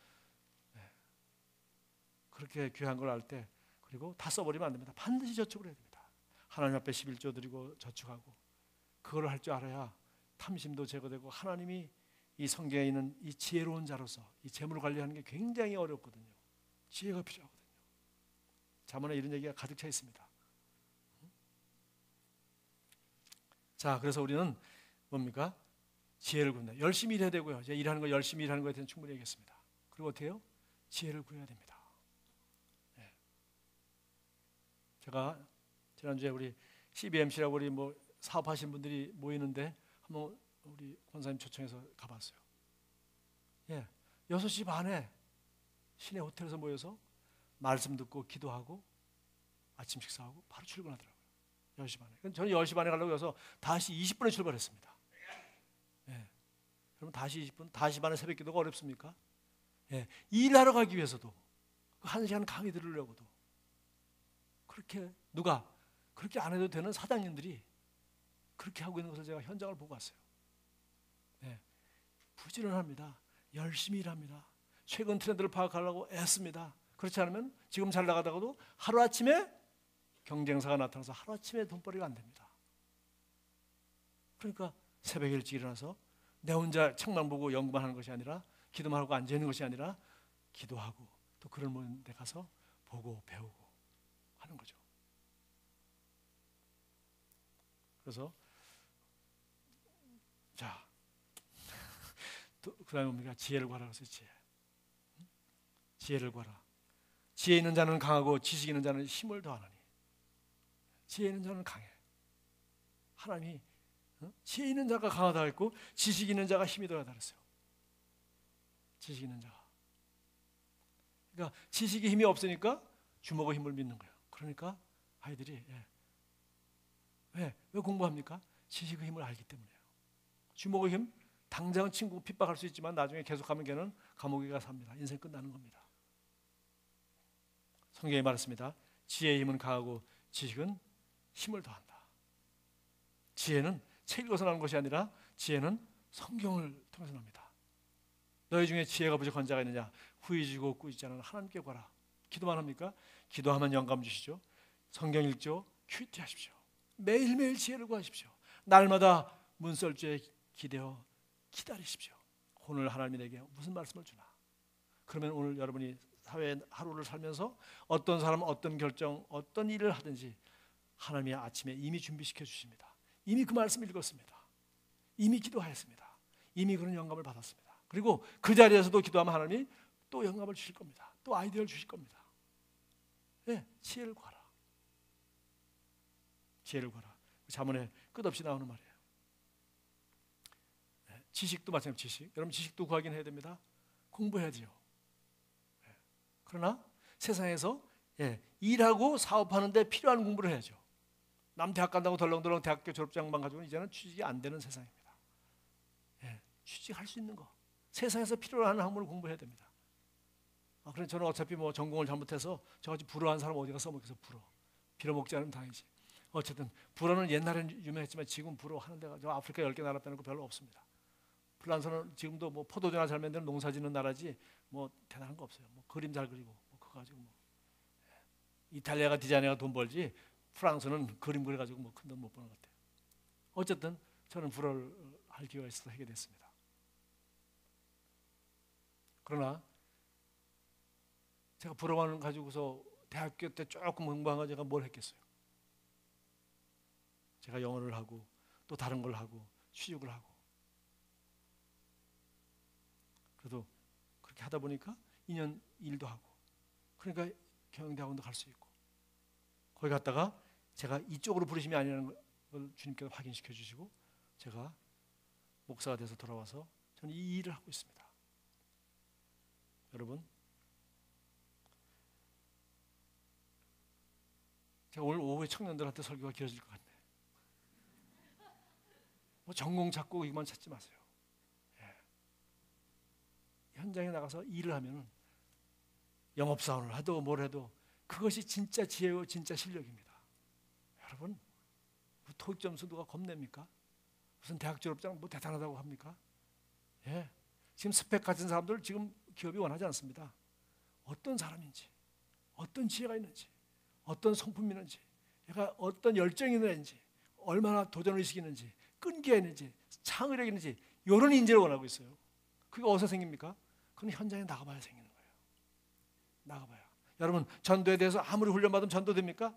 그렇게 귀한 걸 알 때 그리고 다 써버리면 안 됩니다. 반드시 저축을 해야 됩니다. 하나님 앞에 11조 드리고 저축하고 그걸 할 줄 알아야 탐심도 제거되고 하나님이 이 성경에 있는 이 지혜로운 자로서 이 재물을 관리하는 게 굉장히 어렵거든요. 지혜가 필요하거든요. 잠언에 이런 얘기가 가득 차 있습니다. 자, 그래서 우리는 뭡니까? 지혜를 구한다. 열심히 일해야 되고요. 이제 일하는 거 열심히 일하는 거에 대해서는 충분히 얘기했습니다. 그리고 어떻게 해요? 지혜를 구해야 됩니다. 제가 지난주에 우리 CBMC라고 우리 사업하시는 분들이 모이는데 한번 우리 권사님 초청해서 가봤어요. 6시 반에 시내 호텔에서 모여서 말씀 듣고 기도하고 아침 식사하고 바로 출근하더라고요. 10시 반에. 저는 10시 반에 가려고 해서 다시 20분에 출발했습니다. 여러분 다시 20분, 다시 반에 새벽 기도가 어렵습니까? 일하러 가기 위해서도 1시간 강의 들으려고도 그렇게 누가 그렇게 안 해도 되는 사장님들이 그렇게 하고 있는 것을 제가 현장을 보고 왔어요. 부지런합니다. 열심히 일합니다. 최근 트렌드를 파악하려고 애씁니다. 그렇지 않으면 지금 잘 나가다가도 하루아침에 경쟁사가 나타나서 하루아침에 돈벌이가 안 됩니다. 그러니까 새벽에 일찍 일어나서 내 혼자 책만 보고 연구만 하는 것이 아니라 기도만 하고 앉아있는 것이 아니라 기도하고 또 그런 데 가서 보고 배우고 하는 거죠. 그래서 자, 그 다음에 뭡니까? 지혜를 구하라 그래서 지혜를 구하라. 지혜 있는 자는 강하고 지식 있는 자는 힘을 더하나니. 지혜 있는 자는 강해. 하나님이 지혜 있는 자가 강하다 했고 지식 있는 자가 힘이 더하다 그랬어요. 지식 있는 자가. 그러니까 지식이 힘이 없으니까 주먹의 힘을 믿는 거예요. 그러니까 아이들이 왜 공부합니까? 지식의 힘을 알기 때문이에요. 주먹의 힘, 당장은 친구 핍박할 수 있지만 나중에 계속하면 걔는 감옥에 가 삽니다. 인생 끝나는 겁니다. 성경에 말했습니다. 지혜의 힘은 강하고 지식은 힘을 더한다. 지혜는 책 읽어서 나오는 것이 아니라 지혜는 성경을 통해서 납니다. 너희 중에 지혜가 부족한 자가 있느냐? 후이지고 꾸짖지 않은 하나님께 구하라. 기도만 합니까? 기도하면 영감 주시죠. 성경 읽죠. 큐티하십시오. 매일매일 지혜를 구하십시오. 날마다 문설주에 기대어 기다리십시오. 오늘 하나님이 내게 무슨 말씀을 주나? 그러면 오늘 여러분이 사회 하루를 살면서 어떤 사람, 어떤 결정, 어떤 일을 하든지 하나님이 아침에 이미 준비시켜 주십니다. 이미 그 말씀을 읽었습니다. 이미 기도하였습니다. 이미 그런 영감을 받았습니다. 그리고 그 자리에서도 기도하면 하나님이 또 영감을 주실 겁니다. 또 아이디어를 주실 겁니다. 네, 지혜를 구하라. 지혜를 구하라. 자문에 끝없이 나오는 말이에요. 네, 지식도 마찬가지로 지식. 여러분 지식도 구하긴 해야 됩니다. 공부해야지요. 네. 그러나 세상에서 일하고 사업하는데 필요한 공부를 해야죠. 남 대학 간다고 덜렁덜렁 대학교 졸업장만 가지고는 이제는 취직이 안 되는 세상입니다. 취직할 수 있는 거. 세상에서 필요로 하는 학문을 공부해야 됩니다. 그래서 저는 어차피 뭐 전공을 잘못해서 저같이 불어한 사람 어디 가서 써먹겠어. 불어. 빌어먹지 않으면 다행이지. 어쨌든 불어는 옛날에는 유명했지만 지금 불어 하는 데가 저 아프리카 10개 나라 빼놓고 별로 없습니다. 프랑스는 지금도 뭐 포도주나 잘 만드는 농사 짓는 나라지 뭐 대단한 거 없어요. 뭐 그림 잘 그리고 뭐 그거 가지고 뭐 이탈리아가 디자이너가 돈 벌지 프랑스는 그림 그려가지고 뭐 큰 돈 못 버는 것 같아요. 어쨌든 저는 불어를 할 기회가 있어서 하게 됐습니다. 그러나 제가 불어만 가지고서 대학교 때 조금 공부한 거 제가 뭘 했겠어요. 제가 영어를 하고 또 다른 걸 하고 취직을 하고 그래도 그렇게 하다 보니까 2년 일도 하고 그러니까 경영대학원도 갈 수 있고 거기 갔다가 제가 이쪽으로 부르심이 아니라는 걸 주님께서 확인시켜 주시고 제가 목사가 돼서 돌아와서 저는 이 일을 하고 있습니다. 여러분 제가 오늘 오후에 청년들한테 설교가 길어질 것 같네. 뭐 전공 찾고 이것만 찾지 마세요. 현장에 나가서 일을 하면 영업사원을 하도 뭘 해도 그것이 진짜 지혜고 진짜 실력입니다. 여러분 토익 점수 누가 겁냅니까? 무슨 대학 졸업장 뭐 대단하다고 합니까? 지금 스펙 같은 사람들 지금 기업이 원하지 않습니다. 어떤 사람인지, 어떤 지혜가 있는지, 어떤 성품이 있는지, 얘가 어떤 열정이 있는지, 얼마나 도전의식이 있는지, 끈기가 있는지, 창의력이 있는지 이런 인재를 원하고 있어요. 그게 어디서 생깁니까? 그건 현장에 나가봐야 생기는 거예요. 나가봐야. 여러분 전도에 대해서 아무리 훈련받으면 전도 됩니까?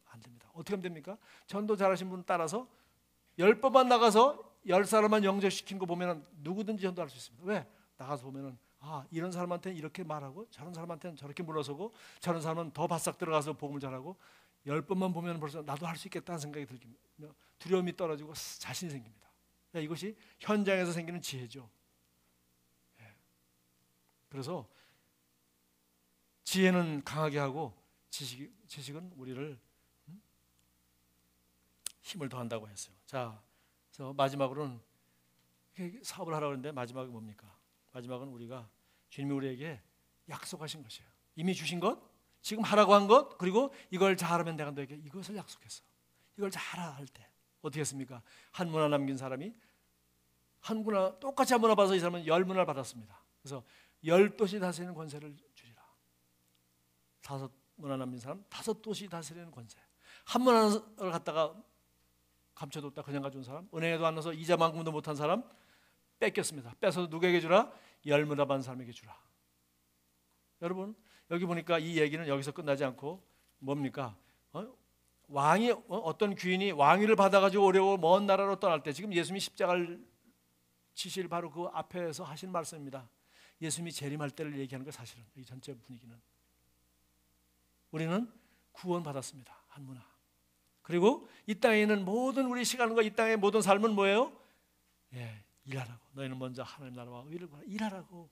안 됩니다. 어떻게 하면 됩니까? 전도 잘하신 분 따라서 10번만 나가서 10사람만 영접시킨 거 보면 누구든지 전도할 수 있습니다. 왜? 나가서 보면 이런 사람한테는 이렇게 말하고 저런 사람한테는 저렇게 물러서고 저런 사람은 더 바싹 들어가서 복음을 잘하고 10번만 보면 벌써 나도 할 수 있겠다는 생각이 들기며 두려움이 떨어지고 자신이 생깁니다. 이것이 현장에서 생기는 지혜죠. 그래서 지혜는 강하게 하고 지식은 우리를 힘을 더한다고 했어요. 자, 그래서 마지막으로는 사업을 하라고 하는데 마지막이 뭡니까? 마지막은 우리가 주님이 우리에게 약속하신 것이에요. 이미 주신 것, 지금 하라고 한 것, 그리고 이걸 잘하면 내가 너에게 이것을 약속했어. 이걸 잘하라 할 때 어떻게 했습니까? 한 문화 남긴 사람이 한 문화 똑같이 한 문화 받아서 이 사람은 10문화를 받았습니다. 그래서 10도시 다스리는 권세를 주리라. 5문화 남긴 사람 5도시 다스리는 권세. 한 문화를 갖다가 감춰뒀다 그냥 가져온 사람, 은행에도 안 넣어서 이자만큼도 못한 사람 뺏겼습니다. 뺏어서 누구에게 주라? 10문화 받은 사람에게 주라. 여러분 여기 보니까 이 얘기는 여기서 끝나지 않고 뭡니까? 왕이 어떤 귀인이 왕위를 받아가지고 오려고 먼 나라로 떠날 때 지금 예수님이 십자가를 지실 바로 그 앞에서 하신 말씀입니다. 예수님이 재림할 때를 얘기하는 거 사실은 이 전체 분위기는 우리는 구원받았습니다. 한 문화. 그리고 이 땅에 있는 모든 우리 시간과 이 땅의 모든 삶은 뭐예요? 일하라고. 너희는 먼저 하나님 나라와 의를 구하라. 일하라고.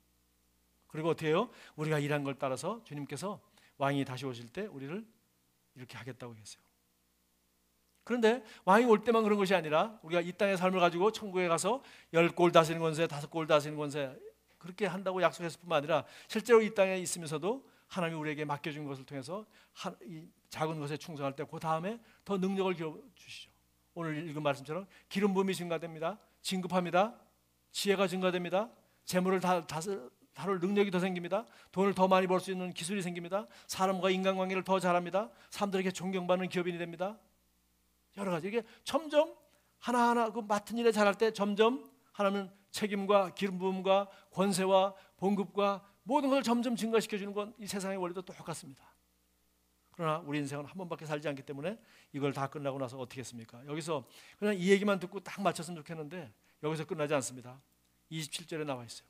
그리고 어떻게 해요? 우리가 일한 걸 따라서 주님께서 왕이 다시 오실 때 우리를 이렇게 하겠다고 했어요. 그런데 왕이 올 때만 그런 것이 아니라 우리가 이 땅의 삶을 가지고 천국에 가서 10골 다스리는 권세, 5골 다스리는 권세 그렇게 한다고 약속했을 뿐만 아니라 실제로 이 땅에 있으면서도 하나님이 우리에게 맡겨준 것을 통해서 이 작은 것에 충성할 때 그 다음에 더 능력을 주시죠. 오늘 읽은 말씀처럼 기름 부음이 증가됩니다. 진급합니다. 지혜가 증가됩니다. 재물을 다룰 능력이 더 생깁니다. 돈을 더 많이 벌 수 있는 기술이 생깁니다. 사람과 인간관계를 더 잘합니다. 사람들에게 존경받는 기업인이 됩니다. 여러 가지 이게 점점 하나하나 그 맡은 일에 잘할 때 점점 하나님은 책임과 기름 부음과 권세와 봉급과 모든 걸 점점 증가시켜주는 건 이 세상의 원리도 똑같습니다. 그러나 우리 인생은 한 번밖에 살지 않기 때문에 이걸 다 끝나고 나서 어떻게 했습니까? 여기서 그냥 이 얘기만 듣고 딱 맞췄으면 좋겠는데 여기서 끝나지 않습니다. 27절에 나와 있어요.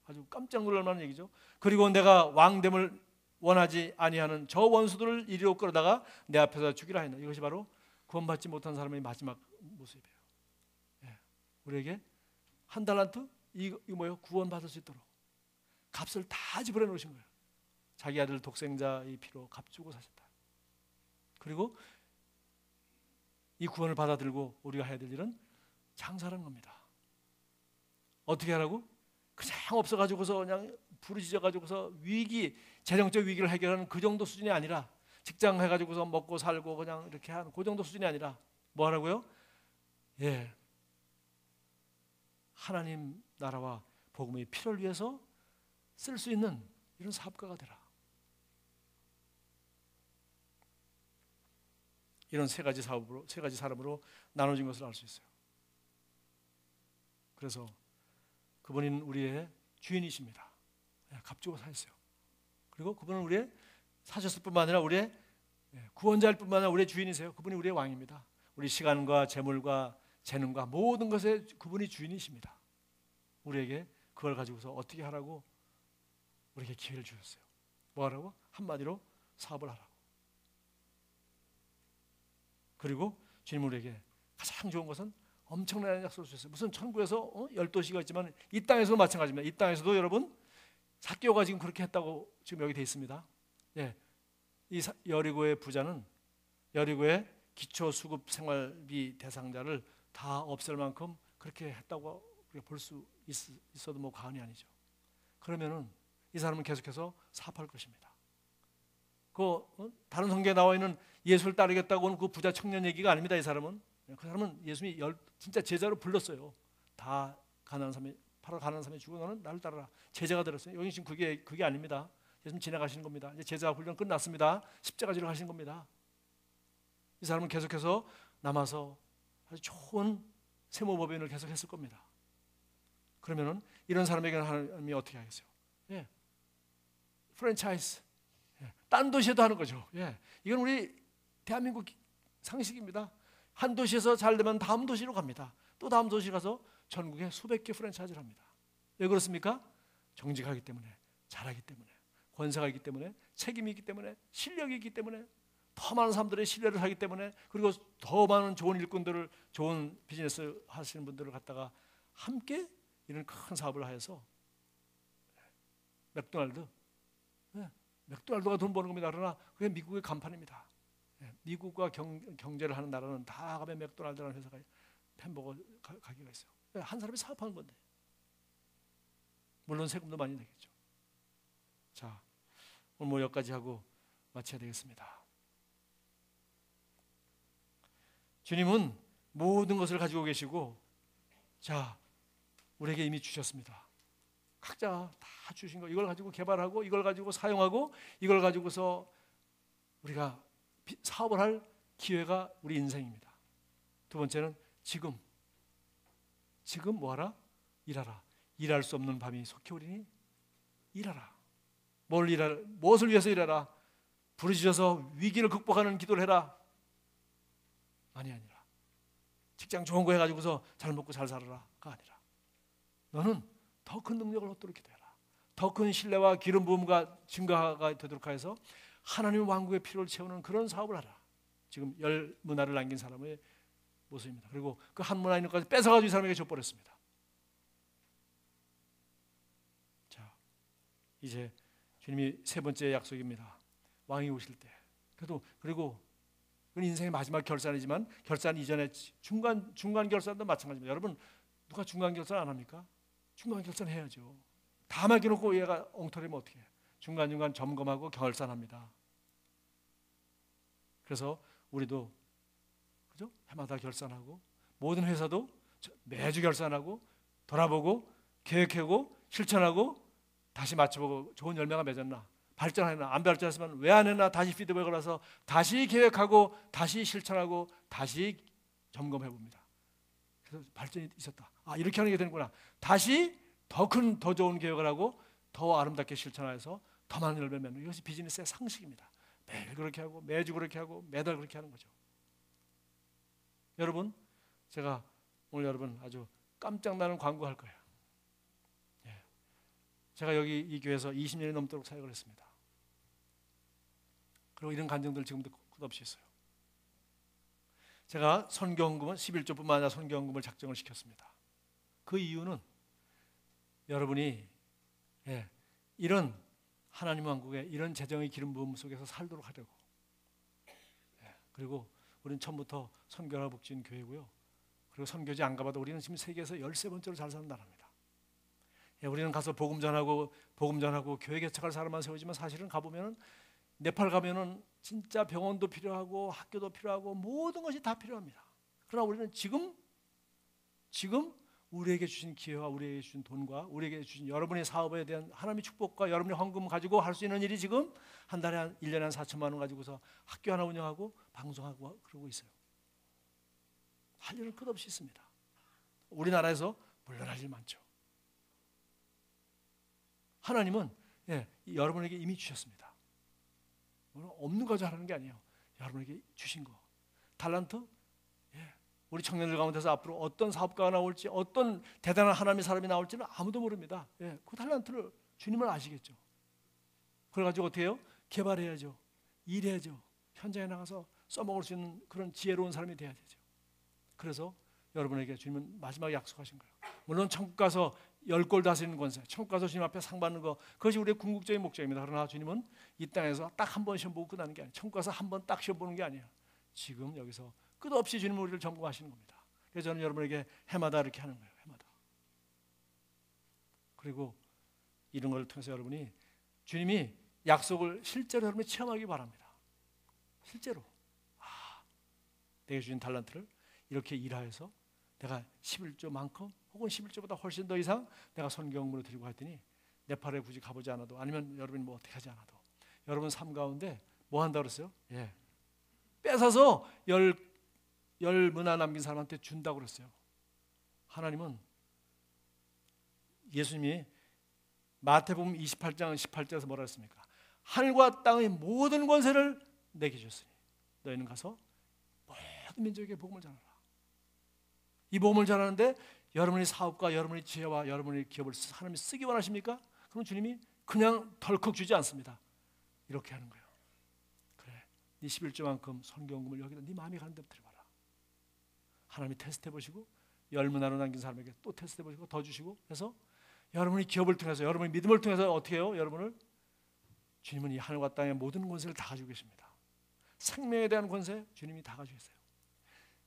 아주 깜짝 놀랄 만한 얘기죠. 그리고 내가 왕됨을 원하지 아니하는 저 원수들을 이리로 끌어다가 내 앞에서 죽이라 했나. 이것이 바로 구원받지 못한 사람의 마지막 모습이에요. 우리에게 한 달란트 이거 뭐예요? 구원받을 수 있도록 값을 다 지불해 놓으신 거예요. 자기 아들 독생자의 피로 값주고 사셨다. 그리고 이 구원을 받아들고 우리가 해야 될 일은 장사라는 겁니다. 어떻게 하라고? 그냥 없어가지고서 그냥 부르짖어가지고서 재정적 위기를 해결하는 그 정도 수준이 아니라 직장 해가지고서 먹고 살고 그냥 이렇게 하는 그 정도 수준이 아니라 뭐 하라고요? 하나님 나라와 복음의 필요를 위해서 쓸 수 있는 이런 사업가가 되라. 이런 세 가지 사람으로 나눠진 것을 알 수 있어요. 그래서 그분은 우리의 주인이십니다. 값주고 사셨어요. 그리고 그분은 우리의 사셨을 뿐만 아니라 우리의 구원자일 뿐만 아니라 우리의 주인이세요. 그분이 우리의 왕입니다. 우리 시간과 재물과 재능과 모든 것에 그분이 주인이십니다. 우리에게 그걸 가지고서 어떻게 하라고 우리에게 기회를 주셨어요. 뭐 하라고? 한마디로 사업을 하라고. 그리고 주님 우리에게 가장 좋은 것은 엄청난 약속을 주셨어요. 무슨 천국에서 12시가 있지만 이 땅에서도 마찬가지입니다. 이 땅에서도 여러분 삭개오가 지금 그렇게 했다고 지금 여기 돼 있습니다. 이 여리고의 부자는 여리고의 기초수급 생활비 대상자를 다 없앨 만큼 그렇게 했다고 볼 수 있어도 뭐 과언이 아니죠. 그러면은 이 사람은 계속해서 사업할 것입니다. 다른 성경에 나와 있는 예수를 따르겠다고 하는 그 부자 청년 얘기가 아닙니다. 이 사람은 그 사람은 예수님이 진짜 제자로 불렀어요. 다 가난한 사람이 죽어 너는 나를 따르라. 제자가 들었어요. 여기 지금 그게 아닙니다. 예수님 지나가시는 겁니다. 이제 제자 훈련 끝났습니다. 십자가 지러 가시는 겁니다. 이 사람은 계속해서 남아서 아주 좋은 세무법인을 계속했을 겁니다. 그러면은 이런 사람에게는 하나님이 어떻게 하겠어요? 프랜차이즈, 딴 도시에도 하는 거죠. 이건 우리 대한민국 상식입니다. 한 도시에서 잘 되면 다음 도시로 갑니다. 또 다음 도시 가서 전국에 수백 개 프랜차이즈를 합니다. 왜 그렇습니까? 정직하기 때문에, 잘하기 때문에, 권세가 있기 때문에, 책임이 있기 때문에, 실력이 있기 때문에, 더 많은 사람들의 신뢰를 하기 때문에, 그리고 더 많은 좋은 일꾼들을, 좋은 비즈니스 하시는 분들을 갖다가 함께 이런 큰 사업을 하여서 맥도날드가 돈 버는 겁니다. 그러나 그게 미국의 간판입니다. 미국과 경제를 하는 나라는 다 가면 맥도날드라는 회사가 햄버거 가게가 있어요. 한 사람이 사업하는 건데. 물론 세금도 많이 내겠죠. 자, 오늘 뭐 여기까지 하고 마쳐야 되겠습니다. 주님은 모든 것을 가지고 계시고, 자, 우리에게 이미 주셨습니다. 각자 다 주신 거, 이걸 가지고 개발하고, 이걸 가지고 사용하고, 이걸 가지고서 우리가 사업을 할 기회가 우리 인생입니다. 두 번째는 지금 뭐하라? 일하라. 일할 수 없는 밤이 속히 오리니 일하라. 무엇을 위해서 일하라? 부르짖어서 위기를 극복하는 기도를 해라. 아니라 직장 좋은 거 해가지고서 잘 먹고 잘 살아라가 아니라 너는 더 큰 능력을 얻도록 기도해라. 더 큰 신뢰와 기름 부음과 증가가 되도록 하여서 하나님 왕국의 필요를 채우는 그런 사업을 하라. 지금 10문화를 남긴 사람의 모습입니다. 그리고 그 한 문화 있는 것까지 뺏어가지고 이 사람에게 줘버렸습니다. 자, 이제 주님이 세 번째 약속입니다. 왕이 오실 때. 그리고 그건 인생의 마지막 결산이지만 결산 이전에 중간 결산도 마찬가지입니다. 여러분 누가 중간 결산 안 합니까? 중간 결산 해야죠. 다 맡겨놓고 얘가 엉터리면 어떻게 해? 중간중간 점검하고 결산합니다. 그래서 우리도 그죠? 해마다 결산하고, 모든 회사도 매주 결산하고, 돌아보고, 계획하고, 실천하고, 다시 맞춰보고, 좋은 열매가 맺었나, 발전했나, 안 발전했으면 왜 안 했나, 다시 피드백을 해서 다시 계획하고, 다시 실천하고, 다시 점검해 봅니다. 그래서 발전이 있었다. 아, 이렇게 하는 게 되는구나. 다시 더 큰, 더 좋은 계획을 하고, 더 아름답게 실천해서 더 많은 열매 맺는, 이것이 비즈니스의 상식입니다. 매일 그렇게 하고, 매주 그렇게 하고, 매달 그렇게 하는 거죠. 여러분, 제가 오늘 여러분 아주 깜짝 나는 광고할 거예요. 예. 제가 여기 이 교회에서 20년이 넘도록 사역을 했습니다. 그리고 이런 간증들 지금도 끝없이 있어요. 제가 선교헌금은 11조뿐만 아니라 선교헌금을 작정을 시켰습니다. 그 이유는 여러분이 이런 하나님 왕국의 이런 재정의 기름 부음 속에서 살도록 하려고. 그리고 우리는 처음부터 선교하라 복지인 교회고요. 그리고 선교지 안 가봐도 우리는 지금 세계에서 13번째로 잘 사는 나라입니다. 우리는 가서 복음 전하고 교회 개척할 사람만 세우지만 사실은 가보면은 네팔 가면은 진짜 병원도 필요하고 학교도 필요하고 모든 것이 다 필요합니다. 그러나 우리는 지금 우리에게 주신 기회와 우리에게 주신 돈과 우리에게 주신 여러분의 사업에 대한 하나님의 축복과 여러분의 헌금 가지고 할 수 있는 일이 지금 한 달에 1년에 한 4천만 원 가지고서 학교 하나 운영하고 방송하고 그러고 있어요. 할 일은 끝없이 있습니다. 우리나라에서 물론 할 일 많죠. 하나님은 여러분에게 이미 주셨습니다. 없는 거 잘하는 게 아니에요. 여러분에게 주신 거. 달란트? 우리 청년들 가운데서 앞으로 어떤 사업가가 나올지, 어떤 대단한 하나님의 사람이 나올지는 아무도 모릅니다. 그 달란트를 주님은 아시겠죠. 그래가지고 어떻게 해요? 개발해야죠. 일해야죠. 현장에 나가서 써먹을 수 있는 그런 지혜로운 사람이 돼야 되죠. 그래서 여러분에게 주님은 마지막에 약속하신 거예요. 물론 천국 가서 10골 다스리는 권세, 천국 가서 주님 앞에 상 받는 거, 그것이 우리의 궁극적인 목적입니다. 그러나 주님은 이 땅에서 딱 한 번 시험 보고 끝나는 게 아니에요. 천국 가서 한 번 딱 시험 보는 게 아니에요. 지금 여기서 끝없이 주님은 우리를 점검하시는 겁니다. 그래서 저는 여러분에게 해마다 이렇게 하는 거예요. 해마다. 그리고 이런 걸 통해서 여러분이 주님이 약속을 실제로 여러분이 체험하기 바랍니다. 실제로 내게 주신 달란트를 이렇게 일하여서 내가 11조만큼 혹은 11조보다 훨씬 더 이상 내가 선교헌금으로 드리고 했더니 네팔에 굳이 가보지 않아도, 아니면 여러분이 뭐 어떻게 하지 않아도 여러분 삶 가운데 뭐 한다고 그랬어요? 뺏어서 열 문화 남긴 사람한테 준다고 그랬어요. 하나님은, 예수님이 마태복음 28장 18절에서 뭐라 했습니까? 하늘과 땅의 모든 권세를 내게 주셨으니 너희는 가서 모든 민족에게 복음을 전하라. 이 복음을 전하는데 여러분의 사업과 여러분의 지혜와 여러분의 기업을 하나님이 쓰기 원하십니까? 그럼 주님이 그냥 덜컥 주지 않습니다. 이렇게 하는 거예요. 그래, 네 11조만큼 선교헌금을 여기다 네 마음이 가는 데로 들여봐라. 하나님이 테스트해 보시고 10문화로 남긴 사람에게 또 테스트해 보시고 더 주시고 해서 여러분의 기업을 통해서, 여러분의 믿음을 통해서 어떻게 해요? 여러분을, 주님은 이 하늘과 땅의 모든 권세를 다 가지고 계십니다. 생명에 대한 권세 주님이 다 가지고 계세요.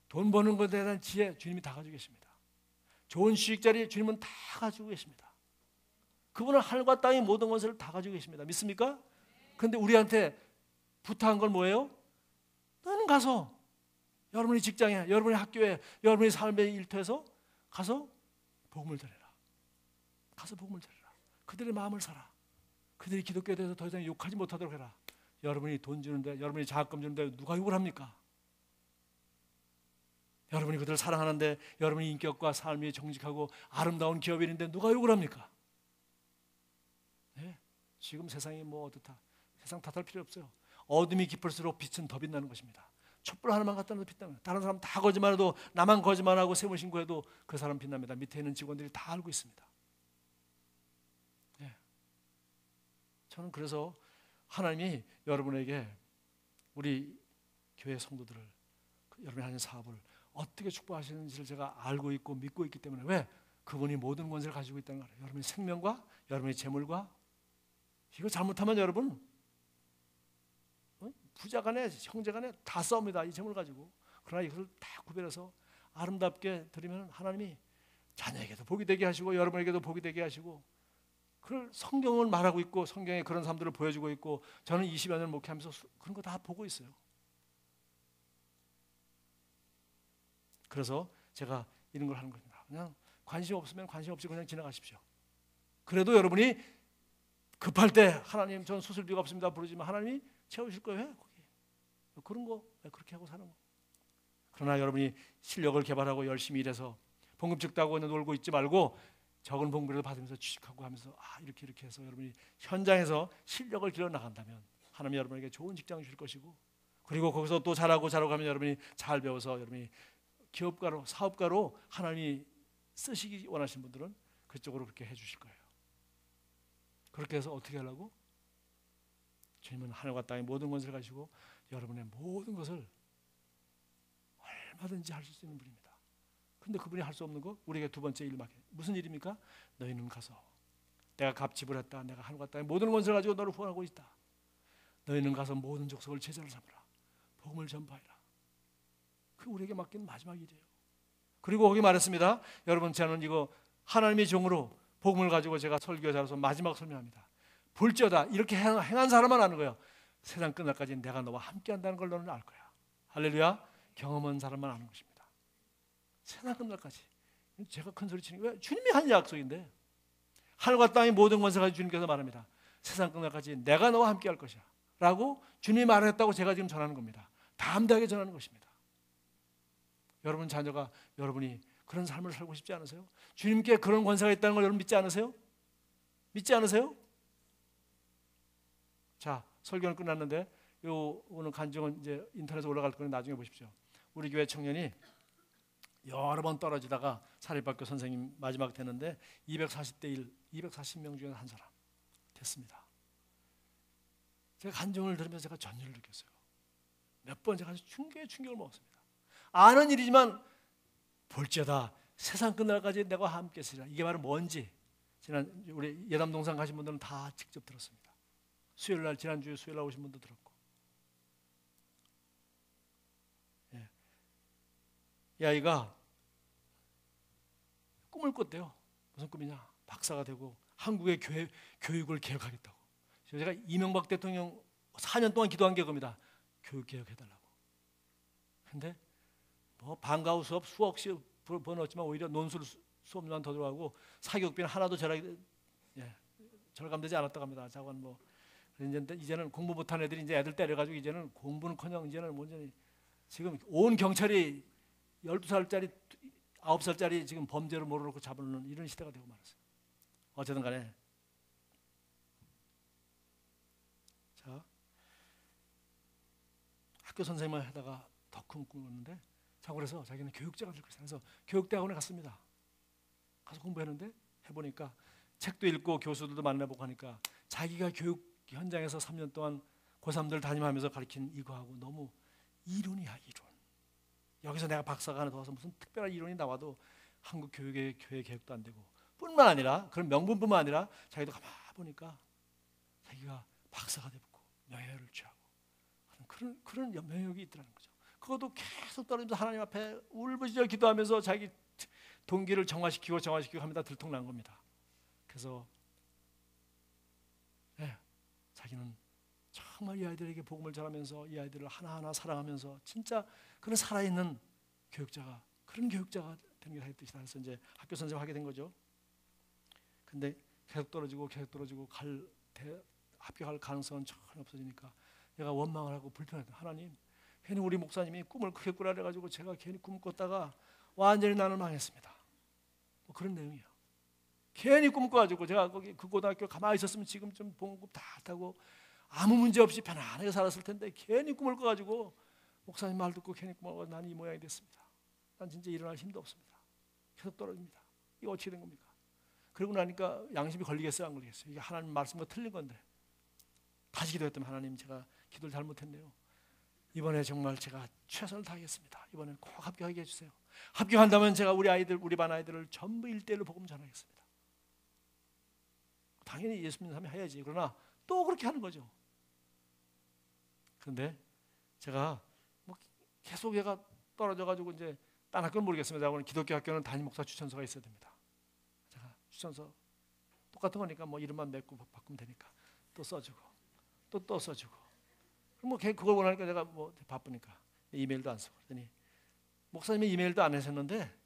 돈 버는 것에 대한 지혜 주님이 다 가지고 계십니다. 좋은 수익자리 주님은 다 가지고 계십니다. 그분은 하늘과 땅의 모든 권세를 다 가지고 계십니다. 믿습니까? 그런데 우리한테 부탁한 건 뭐예요? 너는 가서 여러분의 직장에, 여러분의 학교에, 여러분의 삶의 일터에서 가서 복음을 전해라. 가서 복음을 전해라. 그들의 마음을 사라. 그들이 기독교에 대해서 더 이상 욕하지 못하도록 해라. 여러분이 돈 주는데, 여러분이 장학금 주는데 누가 욕을 합니까? 여러분이 그들을 사랑하는데, 여러분이 인격과 삶이 정직하고 아름다운 기업인인데 누가 욕을 합니까? 지금 세상이 뭐 어떻다, 세상 탓할 필요 없어요. 어둠이 깊을수록 빛은 더 빛나는 것입니다. 촛불 하나만 갖다 놔도 빛납니다. 다른 사람 다 거짓말해도, 나만 거짓말하고 세무 신고해도 그 사람 빛납니다. 밑에 있는 직원들이 다 알고 있습니다. 저는 그래서 하나님이 여러분에게, 우리 교회 성도들을, 여러분이 하는 사업을 어떻게 축복하시는지를 제가 알고 있고 믿고 있기 때문에, 왜? 그분이 모든 권세를 가지고 있다는 거예요. 여러분의 생명과 여러분의 재물과, 이거 잘못하면 여러분 부자간에 형제간에 다 싸웁니다. 이 재물 가지고. 그러나 이걸 다 구별해서 아름답게 드리면 하나님이 자녀에게도 복이 되게 하시고 여러분에게도 복이 되게 하시고, 그 성경을 말하고 있고 성경에 그런 사람들을 보여주고 있고 저는 20여 년 목회하면서 그런 거 다 보고 있어요. 그래서 제가 이런 걸 하는 겁니다. 그냥 관심 없으면 관심 없이 그냥 지나가십시오. 그래도 여러분이 급할 때 하나님 전 수술비가 없습니다 부르지만 하나님이 채우실 거예요. 거기. 그런 거 그렇게 하고 사는 거. 그러나 여러분이 실력을 개발하고 열심히 일해서 봉급 적다고 놀고 있지 말고 적은 봉급을 받으면서 취직하고 하면서 이렇게 해서 여러분이 현장에서 실력을 길러 나간다면 하나님이 여러분에게 좋은 직장을 주실 것이고 그리고 거기서 또 잘하고 하면 여러분이 잘 배워서 여러분이 기업가로 사업가로 하나님이 쓰시기 원하시는 분들은 그쪽으로 그렇게 해주실 거예요. 그렇게 해서 어떻게 하려고? 주님은 하늘과 땅의 모든 것을 가지고 여러분의 모든 것을 얼마든지 할 수 있는 분입니다. 근데 그분이 할 수 없는 거 우리에게 두 번째 일 맡겨. 무슨 일입니까? 너희는 가서 내가 값지불 했다. 내가 하늘과 땅의 모든 것을 가지고 너를 후원하고 있다. 너희는 가서 모든 족속을 제자로 삼으라. 복음을 전파하라. 그 우리에게 맡긴 마지막 일이에요. 그리고 거기 말했습니다. 여러분 저는 이거 하나님의 종으로 복음을 가지고 제가 설교자로서 마지막 설명합니다. 볼지어다 이렇게 행한 사람만 아는 거예요. 세상 끝날까지 내가 너와 함께한다는 걸 너는 알 거야. 할렐루야. 경험한 사람만 아는 것입니다. 세상 끝날까지. 제가 큰 소리 치는 게 왜? 주님이 한 약속인데 하늘과 땅의 모든 권세가 주님께서 말합니다. 세상 끝날까지 내가 너와 함께할 것이야 라고 주님이 말했다고 제가 지금 전하는 겁니다. 담대하게 전하는 것입니다. 여러분 자녀가 여러분이 그런 삶을 살고 싶지 않으세요? 주님께 그런 권세가 있다는 걸 여러분 믿지 않으세요? 믿지 않으세요? 자, 설교는 끝났는데 오늘 간증은 이제 인터넷에 올라갈 거니 나중에 보십시오. 우리 교회 청년이 여러 번 떨어지다가 사립학교 선생님 마지막 되는데 240대 1, 240명 중에 한 사람 됐습니다. 제가 간증을 들으면서 제가 전율을 느꼈어요. 몇 번 제가 충격을 먹었습니다. 아는 일이지만 볼지어다 세상 끝날까지 내가 함께 있으리라. 이게 바로 뭔지 지난 우리 예담동산 가신 분들은 다 직접 들었습니다. 수요일날 지난주에 수요일날 오신 분도 들었고 이 아이가 꿈을 꿨대요. 무슨 꿈이냐? 박사가 되고 한국의 교육을 개혁하겠다고. 제가 이명박 대통령 4년 동안 기도한 게 그겁니다. 교육 개혁해달라고. 근데 뭐 방과후 수업 수억씩 번었지만 오히려 논술 수업만 더 들어가고 사교육비는 하나도 절감되지 않았다고 합니다. 자관 뭐 이제는 공부 못한 애들이 이제 애들 때려가지고 이제는 공부는커녕 이제는 완전히 지금 온 경찰이 12살짜리 9살짜리 지금 범죄를 몰아놓고 잡아놓는 이런 시대가 되고 말았어요. 어쨌든 간에 자 학교 선생님을 하다가 더 큰 꿈을 꿨는데 자 그래서 자기는 교육자가 될 것이다. 그래서 교육대학원에 갔습니다. 가서 공부했는데 해보니까 책도 읽고 교수들도 만나보고 하니까 자기가 교육 현장에서 3년 동안 고3들 담임하면서 가르친 이거하고 너무 이론이야 이론. 여기서 내가 박사가 하나 더 와서 무슨 특별한 이론이 나와도 한국 교육의 교회 개혁도 안 되고 뿐만 아니라 그런 명분뿐만 아니라 자기도 가만 보니까 자기가 박사가 되고 명예를 취하고 그런 명예욕이 있더라는 거죠. 그것도 계속 떨어지면서 하나님 앞에 울부짖어 기도하면서 자기 동기를 정화시키고 합니다. 들통난 겁니다. 그래서 자기는 정말 이 아이들에게 복음을 전하면서 이 아이들을 하나하나 사랑하면서 진짜 그런 살아있는 교육자가 그런 교육자가 되는 게 자기 뜻이다. 그래서 이제 학교 선생님 하게 된 거죠. 근데 계속 떨어지고 합격할 가능성은 전혀 없어지니까 얘가 원망을 하고 불편했다. 하나님, 괜히 우리 목사님이 꿈을 크게 꾸라 그래가지고 제가 괜히 꿈 꿨다가 완전히 나는 망했습니다. 뭐 그런 내용이에요. 괜히 꿈 꿔가지고 제가 거기 그 고등학교 가만히 있었으면 지금 좀 봉급 다 타고 아무 문제 없이 편안하게 살았을 텐데 괜히 꿈을 꿔가지고 목사님 말 듣고 괜히 꿈을 꿔서 난 이 모양이 됐습니다. 난 진짜 일어날 힘도 없습니다. 계속 떨어집니다. 이거 어떻게 된 겁니까? 그러고 나니까 양심이 걸리겠어요, 안 걸리겠어요? 이게 하나님 말씀과 틀린 건데 다시 기도했더니 하나님 제가 기도를 잘못했네요. 이번에 정말 제가 최선을 다하겠습니다. 이번엔 꼭 합격하게 해주세요. 합격한다면 제가 우리 반 아이들을 전부 1대1로 복음 전하겠습니다. 당연히 예수 믿는 사람이 해야지. 그러나 또 그렇게 하는 거죠. 그런데 제가 뭐 계속 얘가 떨어져가지고 이제 딴 학교는 모르겠습니다. 오늘 기독교 학교는 담임 목사 추천서가 있어야 됩니다. 제가 추천서 또 똑같은 거니까 뭐 이름만 맺고 바꾸면 되니까 또 써주고 또 써주고. 뭐 그걸 원하니까 내가 뭐 바쁘니까 이메일도 안 쓰고 그러더니 목사님이 이메일도 안 하셨는데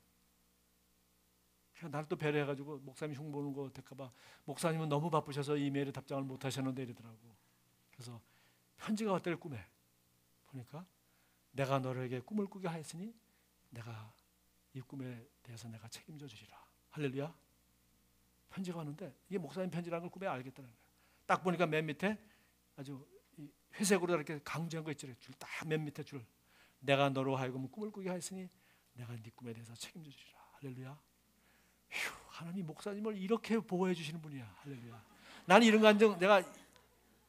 나를 또 배려해가지고 목사님 흉 보는 거 될까봐 목사님은 너무 바쁘셔서 이메일에 답장을 못 하셨는데 이러더라고. 그래서 편지가 왔더래 꿈에. 보니까 내가 너에게 꿈을 꾸게 하였으니 내가 이 꿈에 대해서 내가 책임져 주리라. 할렐루야. 편지가 왔는데 이게 목사님 편지라는 걸 꿈에 알겠다는 거예요. 딱 보니까 맨 밑에 아주 회색으로 이렇게 강조한 거 있죠. 줄 딱 맨 밑에 줄. 내가 너로 하여금 꿈을 꾸게 하였으니 내가 네 꿈에 대해서 책임져 주리라. 할렐루야. 휴, 하나님 목사님을 이렇게 보호해 주시는 분이야. 할렐루야. 나는 이런 간증 내가